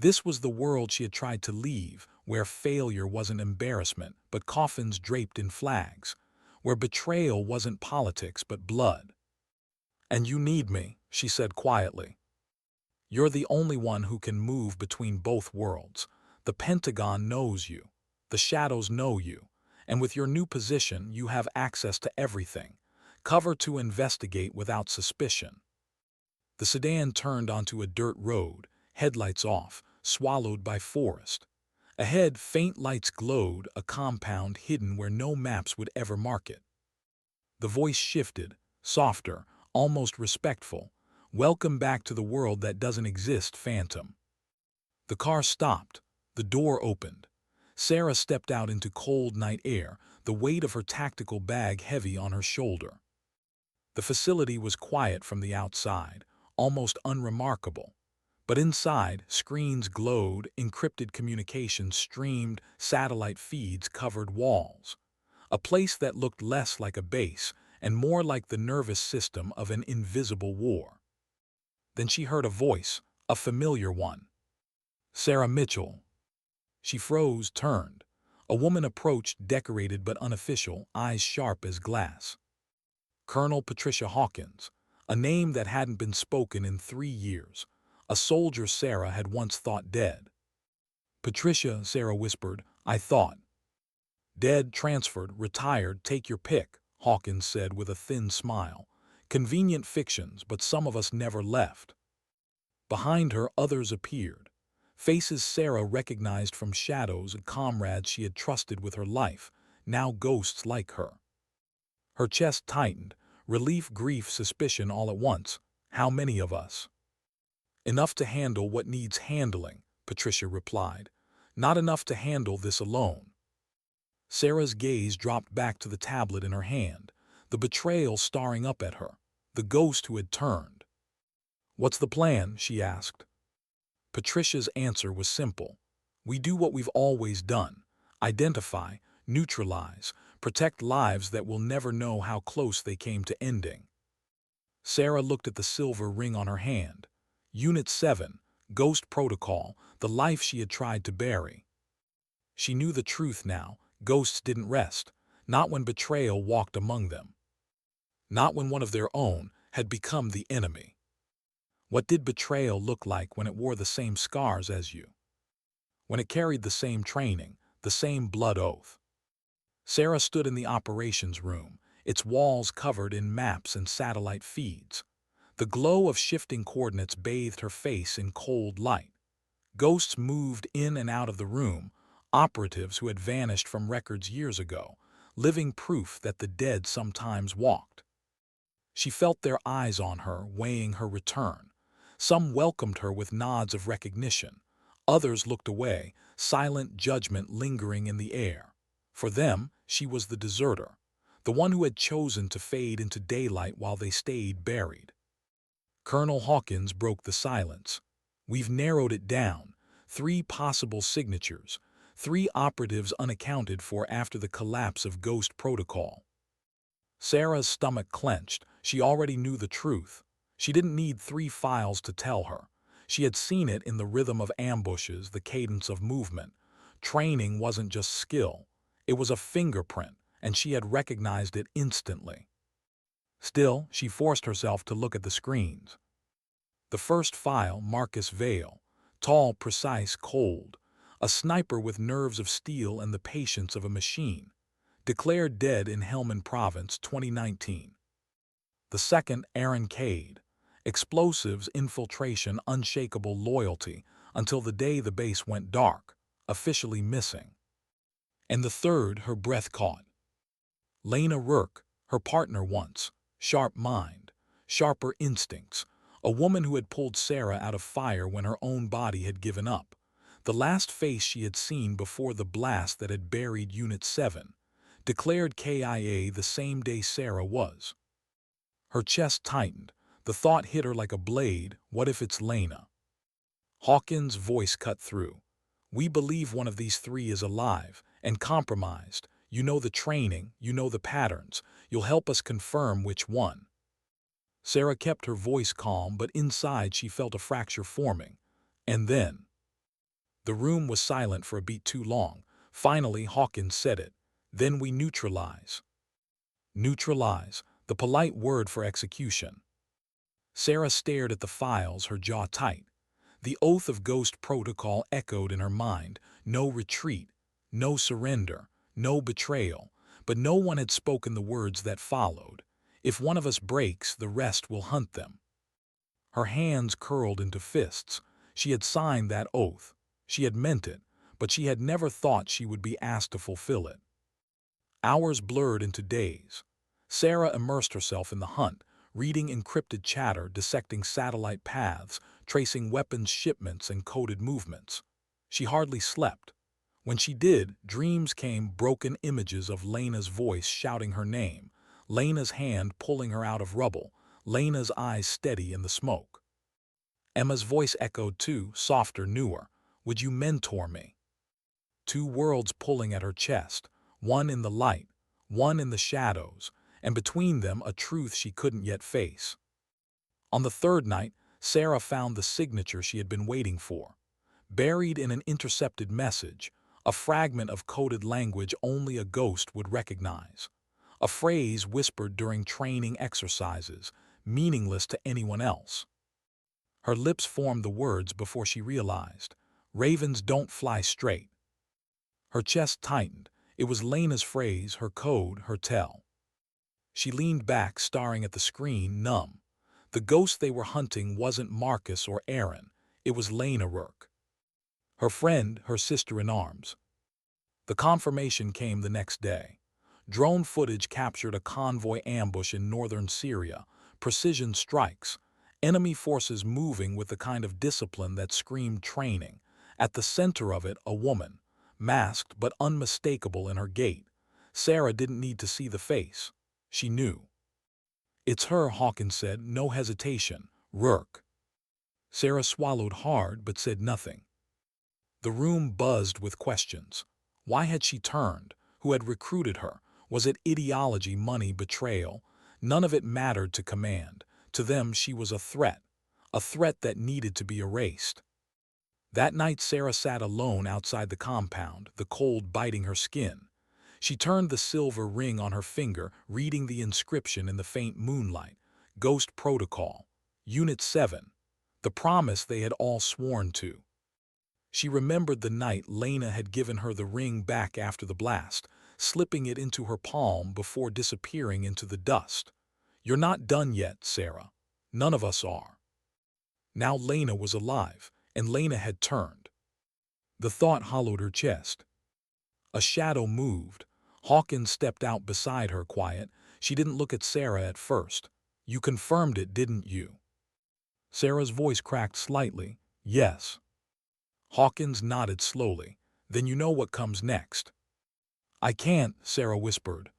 This was the world she had tried to leave, where failure wasn't embarrassment, but coffins draped in flags, where betrayal wasn't politics, but blood. And you need me, she said quietly. You're the only one who can move between both worlds. The Pentagon knows you. The shadows know you. And with your new position, you have access to everything. Cover to investigate without suspicion. The sedan turned onto a dirt road, headlights off, swallowed by forest. Ahead, faint lights glowed, a compound hidden where no maps would ever mark it. The voice shifted, softer, almost respectful. Welcome back to the world that doesn't exist, Phantom. The car stopped. The door opened. Sarah stepped out into cold night air, the weight of her tactical bag heavy on her shoulder. The facility was quiet from the outside, almost unremarkable. But inside, screens glowed, encrypted communications streamed, satellite feeds covered walls. A place that looked less like a base and more like the nervous system of an invisible war. Then she heard a voice, a familiar one. Sarah Mitchell. She froze, turned. A woman approached, decorated but unofficial, eyes sharp as glass. Colonel Patricia Hawkins, a name that hadn't been spoken in 3 years. A soldier Sarah had once thought dead. Patricia, Sarah whispered, I thought. Dead, transferred, retired, take your pick, Hawkins said with a thin smile. Convenient fictions, but some of us never left. Behind her, others appeared. Faces Sarah recognized from shadows, comrades she had trusted with her life, now ghosts like her. Her chest tightened, relief, grief, suspicion all at once. How many of us? Enough to handle what needs handling, Patricia replied. Not enough to handle this alone. Sarah's gaze dropped back to the tablet in her hand. the betrayal staring up at her, the ghost who had turned. "What's the plan?" she asked. Patricia's answer was simple. "We do what we've always done. Identify, neutralize, protect lives that will never know how close they came to ending." Sarah looked at the silver ring on her hand. Unit 7, Ghost Protocol, the life she had tried to bury. She knew the truth now. Ghosts didn't rest, not when betrayal walked among them. Not when one of their own had become the enemy. What did betrayal look like when it wore the same scars as you? When it carried the same training, the same blood oath? Sarah stood in the operations room, its walls covered in maps and satellite feeds. The glow of shifting coordinates bathed her face in cold light. Ghosts moved in and out of the room, operatives who had vanished from records years ago, living proof that the dead sometimes walked. She felt their eyes on her, weighing her return. Some welcomed her with nods of recognition. Others looked away, silent judgment lingering in the air. For them, she was the deserter, the one who had chosen to fade into daylight while they stayed buried. Colonel Hawkins broke the silence. "We've narrowed it down. 3 possible signatures. 3 operatives unaccounted for after the collapse of Ghost Protocol." Sarah's stomach clenched. She already knew the truth. She didn't need 3 files to tell her. She had seen it in the rhythm of ambushes, the cadence of movement. Training wasn't just skill. It was a fingerprint, and she had recognized it instantly. Still, she forced herself to look at the screens. The first file, Marcus Vale. Tall, precise, cold. A sniper with nerves of steel and the patience of a machine. Declared dead in Helmand Province, 2019. The second, Aaron Cade. Explosives, infiltration, unshakable loyalty, until the day the base went dark, officially missing. And the third, her breath caught. Lena Rourke, her partner once. Sharp mind, sharper instincts. A woman who had pulled Sarah out of fire when her own body had given up. The last face she had seen before the blast that had buried Unit 7. Declared KIA the same day Sarah was. Her chest tightened. The thought hit her like a blade. What if it's Lena? Hawkins' voice cut through. "We believe one of these 3 is alive and compromised. You know the training, you know the patterns. You'll help us confirm which one." Sarah kept her voice calm, but inside she felt a fracture forming. And then... The room was silent for a beat too long. Finally, Hawkins said it. "Then we neutralize." Neutralize, the polite word for execution. Sarah stared at the files, her jaw tight. The oath of Ghost Protocol echoed in her mind. No retreat, no surrender, no betrayal. But no one had spoken the words that followed. "If one of us breaks, the rest will hunt them." Her hands curled into fists. She had signed that oath. She had meant it, but she had never thought she would be asked to fulfill it. Hours blurred into days. Sarah immersed herself in the hunt, reading encrypted chatter, dissecting satellite paths, tracing weapons shipments and coded movements. She hardly slept. When she did, dreams came, broken images of Lena's voice shouting her name, Lena's hand pulling her out of rubble, Lena's eyes steady in the smoke. Emma's voice echoed too, softer, newer. "Would you mentor me?" 2 worlds pulling at her chest, one in the light, one in the shadows, and between them a truth she couldn't yet face. On the 3rd night, Sarah found the signature she had been waiting for. Buried in an intercepted message, a fragment of coded language only a ghost would recognize. A phrase whispered during training exercises, meaningless to anyone else. Her lips formed the words before she realized. "Ravens don't fly straight." Her chest tightened. It was Lena's phrase, her code, her tell. She leaned back, staring at the screen, numb. The ghost they were hunting wasn't Marcus or Aaron. It was Lena Rourke. Her friend, her sister-in-arms. The confirmation came the next day. Drone footage captured a convoy ambush in northern Syria, precision strikes, enemy forces moving with the kind of discipline that screamed training. At the center of it, a woman, masked but unmistakable in her gait. Sarah didn't need to see the face. She knew. "It's her," Hawkins said, no hesitation. "Rourke." Sarah swallowed hard but said nothing. The room buzzed with questions. Why had she turned? Who had recruited her? Was it ideology, money, betrayal? None of it mattered to command. To them she was a threat that needed to be erased. That night Sarah sat alone outside the compound, the cold biting her skin. She turned the silver ring on her finger, reading the inscription in the faint moonlight. Ghost Protocol. Unit 7. The promise they had all sworn to. She remembered the night Lena had given her the ring back after the blast, slipping it into her palm before disappearing into the dust. "You're not done yet, Sarah. None of us are." Now Lena was alive, and Lena had turned. The thought hollowed her chest. A shadow moved. Hawkins stepped out beside her, quiet. She didn't look at Sarah at first. "You confirmed it, didn't you?" Sarah's voice cracked slightly. "Yes." Hawkins nodded slowly. "Then you know what comes next." "I can't," Sarah whispered.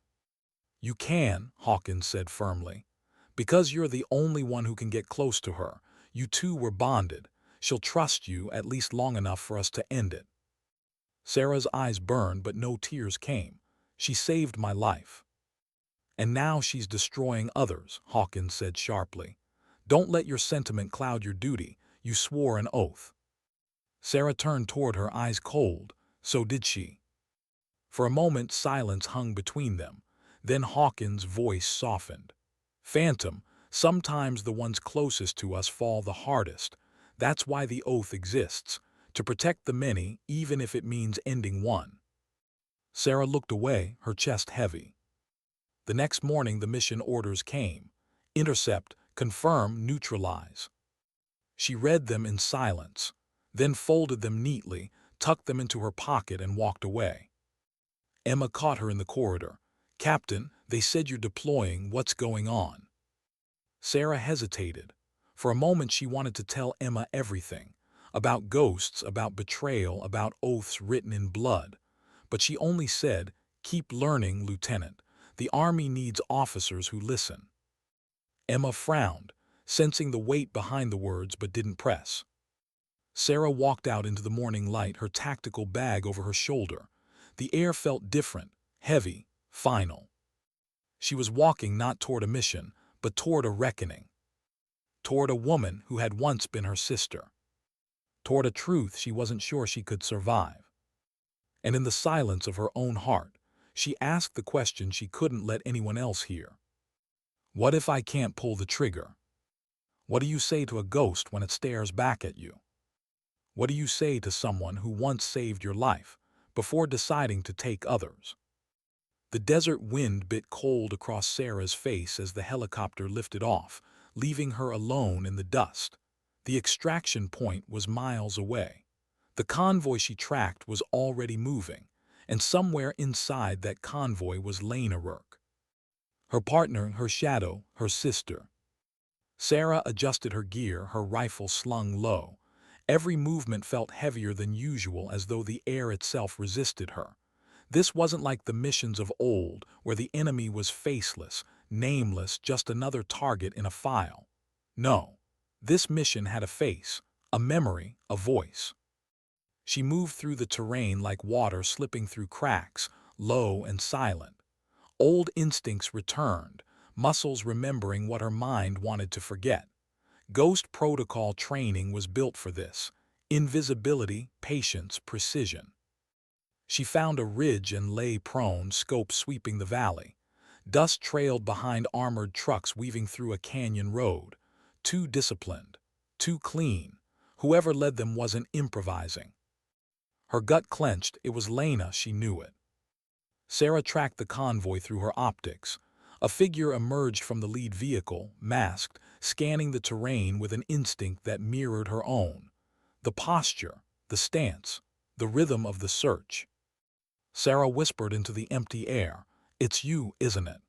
"You can," Hawkins said firmly. "Because you're the only one who can get close to her. You two were bonded. She'll trust you at least long enough for us to end it." Sarah's eyes burned, but no tears came. "She saved my life." "And now she's destroying others," Hawkins said sharply. "Don't let your sentiment cloud your duty. You swore an oath." Sarah turned toward her, eyes cold. "So did she." For a moment silence hung between them. Then Hawkins' voice softened. "Phantom, sometimes the ones closest to us fall the hardest. That's why the oath exists, to protect the many, even if it means ending one." Sarah looked away, her chest heavy. The next morning the mission orders came. Intercept, confirm, neutralize. She read them in silence, then folded them neatly, tucked them into her pocket and walked away. Emma caught her in the corridor. "Captain, they said you're deploying. What's going on?" Sarah hesitated. For a moment she wanted to tell Emma everything. About ghosts, about betrayal, about oaths written in blood. But she only said, "Keep learning, Lieutenant. The Army needs officers who listen." Emma frowned, sensing the weight behind the words, but didn't press. Sarah walked out into the morning light, her tactical bag over her shoulder. The air felt different, heavy, final. She was walking not toward a mission, but toward a reckoning. Toward a woman who had once been her sister. Toward a truth she wasn't sure she could survive. And in the silence of her own heart, she asked the question she couldn't let anyone else hear. "What if I can't pull the trigger? What do you say to a ghost when it stares back at you? What do you say to someone who once saved your life before deciding to take others?" The desert wind bit cold across Sarah's face as the helicopter lifted off, leaving her alone in the dust. The extraction point was miles away. The convoy she tracked was already moving, and somewhere inside that convoy was Lena Rourke. Her partner, her shadow, her sister. Sarah adjusted her gear, her rifle slung low. Every movement felt heavier than usual, as though the air itself resisted her. This wasn't like the missions of old, where the enemy was faceless, nameless, just another target in a file. No, this mission had a face, a memory, a voice. She moved through the terrain like water slipping through cracks, low and silent. Old instincts returned, muscles remembering what her mind wanted to forget. Ghost Protocol training was built for this: invisibility, patience, precision. She found a ridge and lay prone, scope sweeping the valley. Dust trailed behind armored trucks weaving through a canyon road. Too disciplined, too clean. Whoever led them wasn't improvising. Her gut clenched. It was Lena, she knew it. Sarah tracked the convoy through her optics. A figure emerged from the lead vehicle, masked, scanning the terrain with an instinct that mirrored her own. The posture, the stance, the rhythm of the search. Sarah whispered into the empty air, "It's you, isn't it?"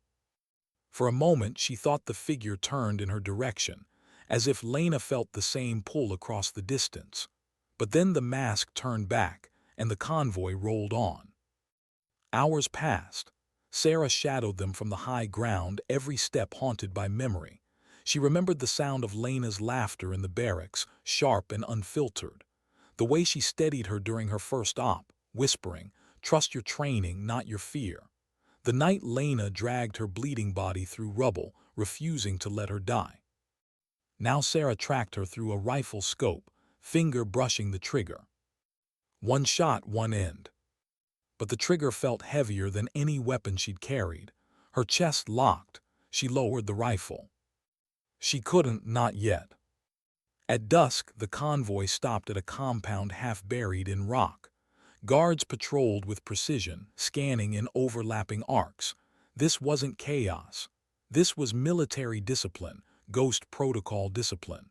For a moment she thought the figure turned in her direction, as if Lena felt the same pull across the distance. But then the mask turned back, and the convoy rolled on. Hours passed. Sarah shadowed them from the high ground, every step haunted by memory. She remembered the sound of Lena's laughter in the barracks, sharp and unfiltered. The way she steadied her during her first op, whispering, "Trust your training, not your fear." The night Lena dragged her bleeding body through rubble, refusing to let her die. Now Sarah tracked her through a rifle scope, finger brushing the trigger. One shot, one end. But the trigger felt heavier than any weapon she'd carried. Her chest locked. She lowered the rifle. She couldn't, not yet. At dusk, the convoy stopped at a compound half buried in rock. Guards patrolled with precision, scanning in overlapping arcs. This wasn't chaos. This was military discipline, ghost protocol discipline.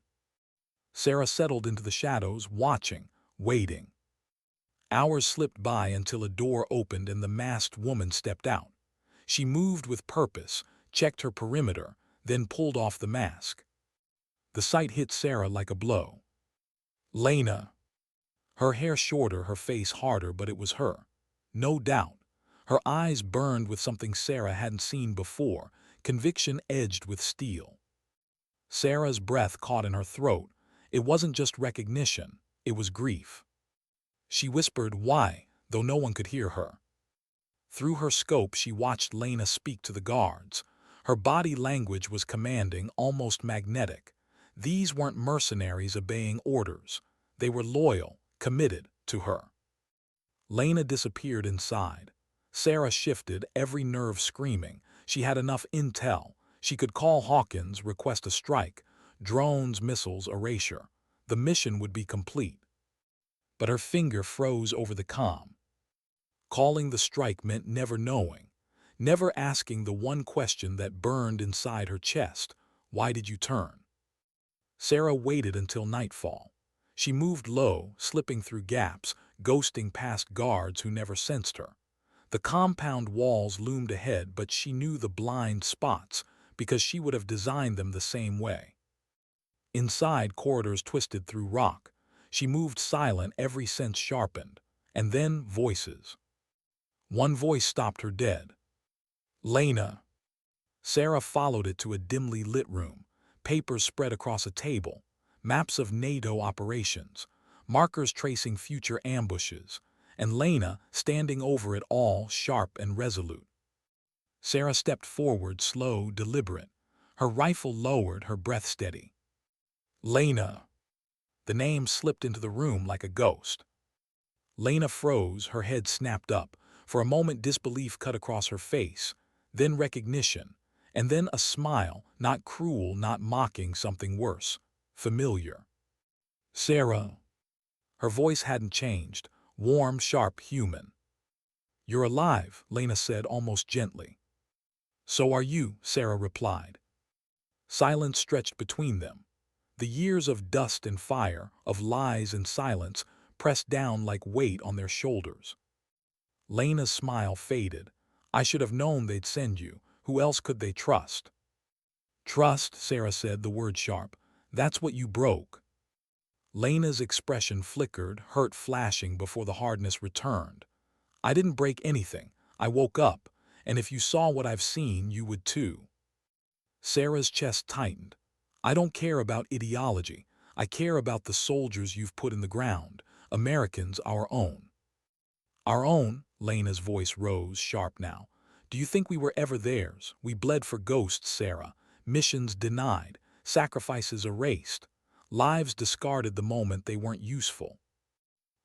Sarah settled into the shadows, watching, waiting. Hours slipped by until a door opened and the masked woman stepped out. She moved with purpose, checked her perimeter, then pulled off the mask. The sight hit Sarah like a blow. Lena. Her hair shorter, her face harder, but it was her. No doubt. Her eyes burned with something Sarah hadn't seen before, conviction edged with steel. Sarah's breath caught in her throat. It wasn't just recognition, it was grief. She whispered, "Why?" though no one could hear her. Through her scope, she watched Lena speak to the guards. Her body language was commanding, almost magnetic. These weren't mercenaries obeying orders. They were loyal, committed to her. Lena disappeared inside. Sarah shifted, every nerve screaming. She had enough intel. She could call Hawkins, request a strike. Drones, missiles, erasure. The mission would be complete. But her finger froze over the comm. Calling the strike meant never knowing, never asking the one question that burned inside her chest: why did you turn? Sarah waited until nightfall. She moved low, slipping through gaps, ghosting past guards who never sensed her. The compound walls loomed ahead, but she knew the blind spots because she would have designed them the same way. Inside, corridors twisted through rock. She moved silent, every sense sharpened. And then voices. One voice stopped her dead. "Lena." Sarah followed it to a dimly lit room. Papers spread across a table. Maps of NATO operations. Markers tracing future ambushes. And Lena standing over it all, sharp and resolute. Sarah stepped forward, slow, deliberate. Her rifle lowered, her breath steady. "Lena." The name slipped into the room like a ghost. Lena froze, her head snapped up. For a moment disbelief cut across her face, then recognition, and then a smile, not cruel, not mocking, something worse, familiar. "Sarah." Her voice hadn't changed, warm, sharp, human. "You're alive," Lena said almost gently. "So are you," Sarah replied. Silence stretched between them. The years of dust and fire, of lies and silence, pressed down like weight on their shoulders. Lena's smile faded. "I should have known they'd send you. Who else could they trust?" "Trust," Sarah said, the word sharp. "That's what you broke." Lena's expression flickered, hurt flashing before the hardness returned. "I didn't break anything. I woke up, and if you saw what I've seen, you would too." Sarah's chest tightened. "I don't care about ideology. I care about the soldiers you've put in the ground. Americans, our own." "Our own?" Lena's voice rose, sharp now. "Do you think we were ever theirs? We bled for ghosts, Sarah. Missions denied. Sacrifices erased. Lives discarded the moment they weren't useful."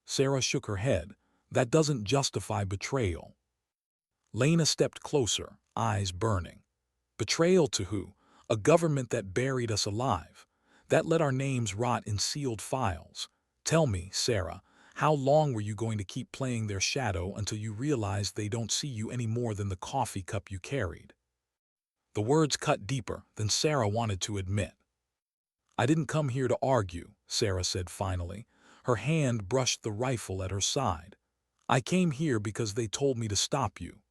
Sarah shook her head. "That doesn't justify betrayal." Lena stepped closer, eyes burning. "Betrayal to who? A government that buried us alive, that let our names rot in sealed files. Tell me, Sarah, how long were you going to keep playing their shadow until you realized they don't see you any more than the coffee cup you carried?" The words cut deeper than Sarah wanted to admit. "I didn't come here to argue," Sarah said finally. Her hand brushed the rifle at her side. "I came here because they told me to stop you."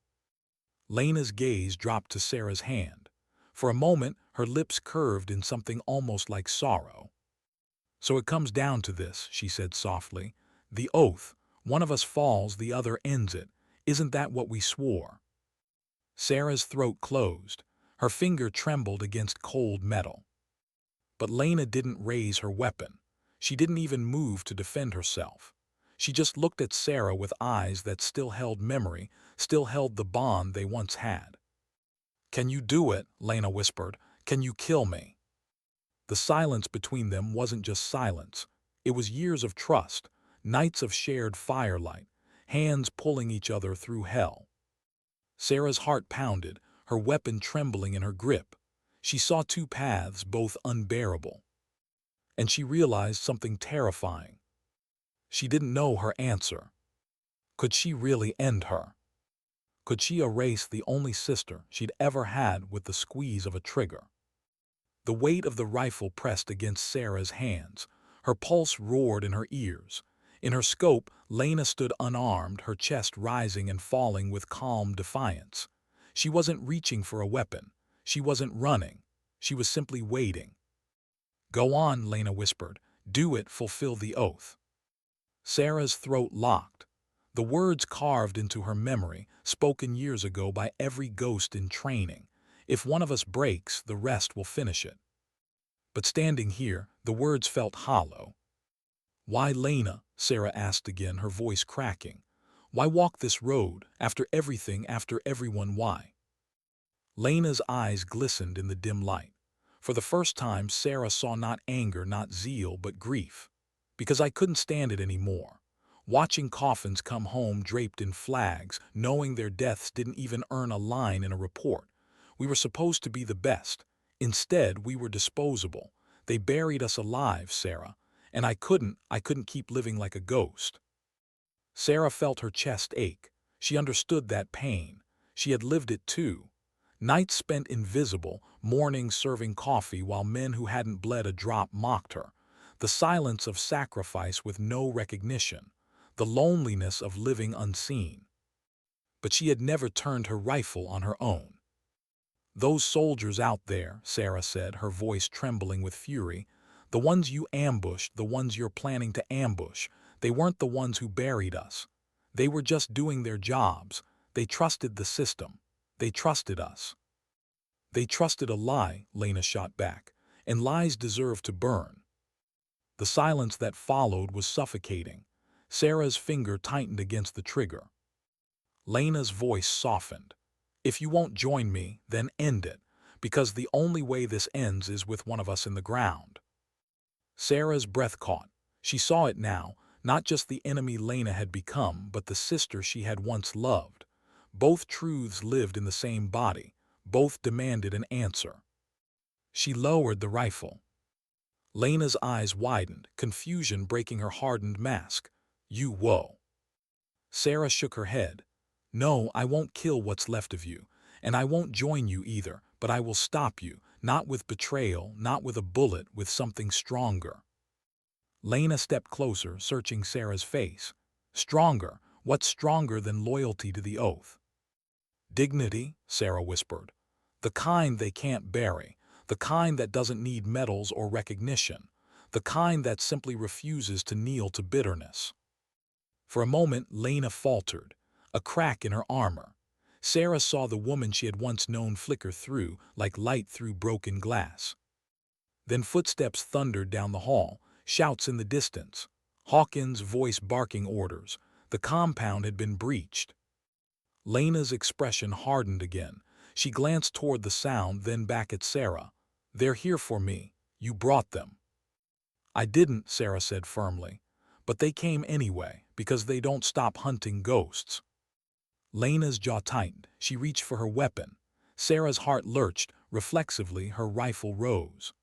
Lena's gaze dropped to Sarah's hand. For a moment, her lips curved in something almost like sorrow. "So it comes down to this," she said softly. "The oath. One of us falls, the other ends it. Isn't that what we swore?" Sarah's throat closed. Her finger trembled against cold metal. But Lena didn't raise her weapon. She didn't even move to defend herself. She just looked at Sarah with eyes that still held memory, still held the bond they once had. "Can you do it?" Lena whispered. "Can you kill me?" The silence between them wasn't just silence. It was years of trust, nights of shared firelight, hands pulling each other through hell. Sarah's heart pounded, her weapon trembling in her grip. She saw two paths, both unbearable. And she realized something terrifying. She didn't know her answer. Could she really end her? Could she erase the only sister she'd ever had with the squeeze of a trigger? The weight of the rifle pressed against Sarah's hands. Her pulse roared in her ears. In her scope, Lena stood unarmed, her chest rising and falling with calm defiance. She wasn't reaching for a weapon. She wasn't running. She was simply waiting. "Go on," Lena whispered. "Do it, fulfill the oath." Sarah's throat locked. The words carved into her memory, spoken years ago by every ghost in training. "If one of us breaks, the rest will finish it." But standing here, the words felt hollow. "Why, Lena?" Sarah asked again, her voice cracking. "Why walk this road, after everything, after everyone, why?" Lena's eyes glistened in the dim light. For the first time, Sarah saw not anger, not zeal, but grief. "Because I couldn't stand it anymore. Watching coffins come home draped in flags, knowing their deaths didn't even earn a line in a report. We were supposed to be the best. Instead, we were disposable. They buried us alive, Sarah. And I couldn't keep living like a ghost." Sarah felt her chest ache. She understood that pain. She had lived it too. Nights spent invisible, mornings serving coffee while men who hadn't bled a drop mocked her. The silence of sacrifice with no recognition. The loneliness of living unseen. But she had never turned her rifle on her own. "Those soldiers out there," Sarah said, her voice trembling with fury, "the ones you ambushed, the ones you're planning to ambush, they weren't the ones who buried us. They were just doing their jobs. They trusted the system. They trusted us." "They trusted a lie," Lena shot back, "and lies deserve to burn." The silence that followed was suffocating. Sarah's finger tightened against the trigger. Lena's voice softened. "If you won't join me, then end it, because the only way this ends is with one of us in the ground." Sarah's breath caught. She saw it now, not just the enemy Lena had become, but the sister she had once loved. Both truths lived in the same body. Both demanded an answer. She lowered the rifle. Lena's eyes widened, confusion breaking her hardened mask. "You whoa." Sarah shook her head. "No, I won't kill what's left of you, and I won't join you either, but I will stop you, not with betrayal, not with a bullet, with something stronger." Lena stepped closer, searching Sarah's face. "Stronger? What's stronger than loyalty to the oath?" "Dignity," Sarah whispered. "The kind they can't bury, the kind that doesn't need medals or recognition, the kind that simply refuses to kneel to bitterness." For a moment, Lena faltered, a crack in her armor. Sarah saw the woman she had once known flicker through, like light through broken glass. Then footsteps thundered down the hall, shouts in the distance. Hawkins' voice barking orders. The compound had been breached. Lena's expression hardened again. She glanced toward the sound, then back at Sarah. "They're here for me. You brought them." "I didn't," Sarah said firmly. "But they came anyway, because they don't stop hunting ghosts." Lena's jaw tightened. She reached for her weapon. Sarah's heart lurched. Reflexively, her rifle rose.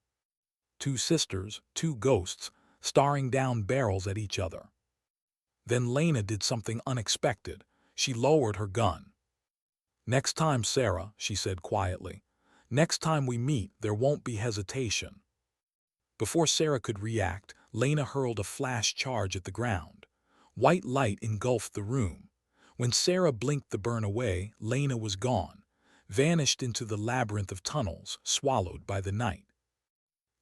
Two sisters, two ghosts, staring down barrels at each other. Then Lena did something unexpected. She lowered her gun. "Next time, Sarah," she said quietly. "Next time we meet, there won't be hesitation." Before Sarah could react, Lena hurled a flash charge at the ground. White light engulfed the room. When Sarah blinked the burn away, Lena was gone, vanished into the labyrinth of tunnels, swallowed by the night.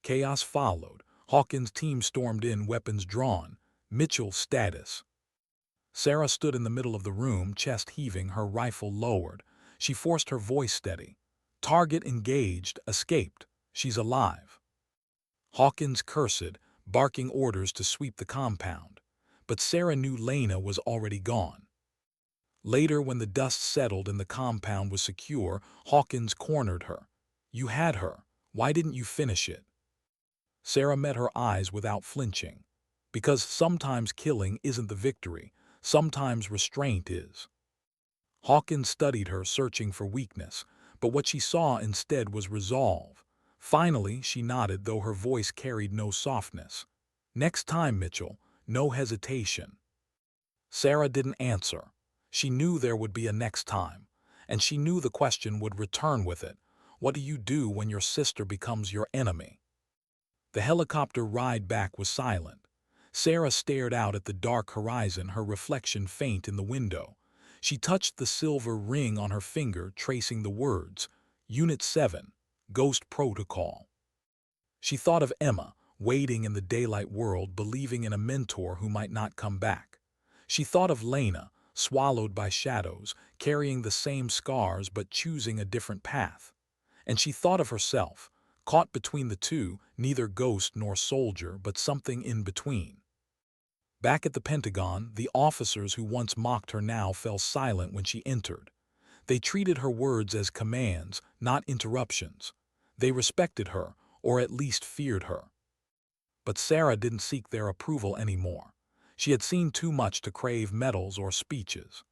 Chaos followed. Hawkins' team stormed in, weapons drawn. Mitchell status. Sarah stood in the middle of the room, chest heaving, her rifle lowered. She forced her voice steady. Target engaged, escaped. She's alive. Hawkins cursed, barking orders to sweep the compound. But Sarah knew Lena was already gone. Later, when the dust settled and the compound was secure, Hawkins cornered her. You had her. Why didn't you finish it? Sarah met her eyes without flinching. Because sometimes killing isn't the victory, sometimes restraint is. Hawkins studied her, searching for weakness, but what she saw instead was resolve. Finally, she nodded, though her voice carried no softness. Next time, Mitchell, no hesitation. Sarah didn't answer. She knew there would be a next time, and she knew the question would return with it. What do you do when your sister becomes your enemy? The helicopter ride back was silent. Sarah stared out at the dark horizon, her reflection faint in the window. She touched the silver ring on her finger, tracing the words, Unit 7, Ghost Protocol. She thought of Emma, waiting in the daylight world, believing in a mentor who might not come back. She thought of Lena, swallowed by shadows, carrying the same scars but choosing a different path. And she thought of herself, caught between the two, neither ghost nor soldier, but something in between. Back at the Pentagon, the officers who once mocked her now fell silent when she entered. They treated her words as commands, not interruptions. They respected her, or at least feared her. But Sarah didn't seek their approval anymore. She had seen too much to crave medals or speeches.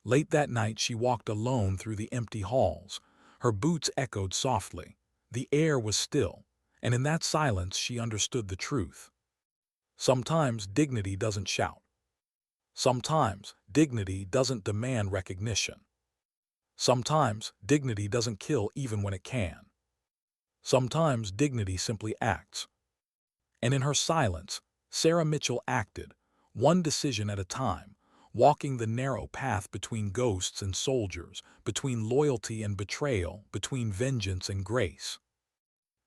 Late that night, she walked alone through the empty halls. Her boots echoed softly. The air was still, and in that silence she understood the truth. Sometimes dignity doesn't shout. Sometimes dignity doesn't demand recognition. Sometimes dignity doesn't kill even when it can. Sometimes dignity simply acts. And in her silence, Sarah Mitchell acted, one decision at a time, walking the narrow path between ghosts and soldiers, between loyalty and betrayal, between vengeance and grace.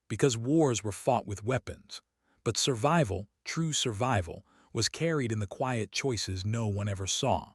Because wars were fought with weapons, but survival, true survival, was carried in the quiet choices no one ever saw.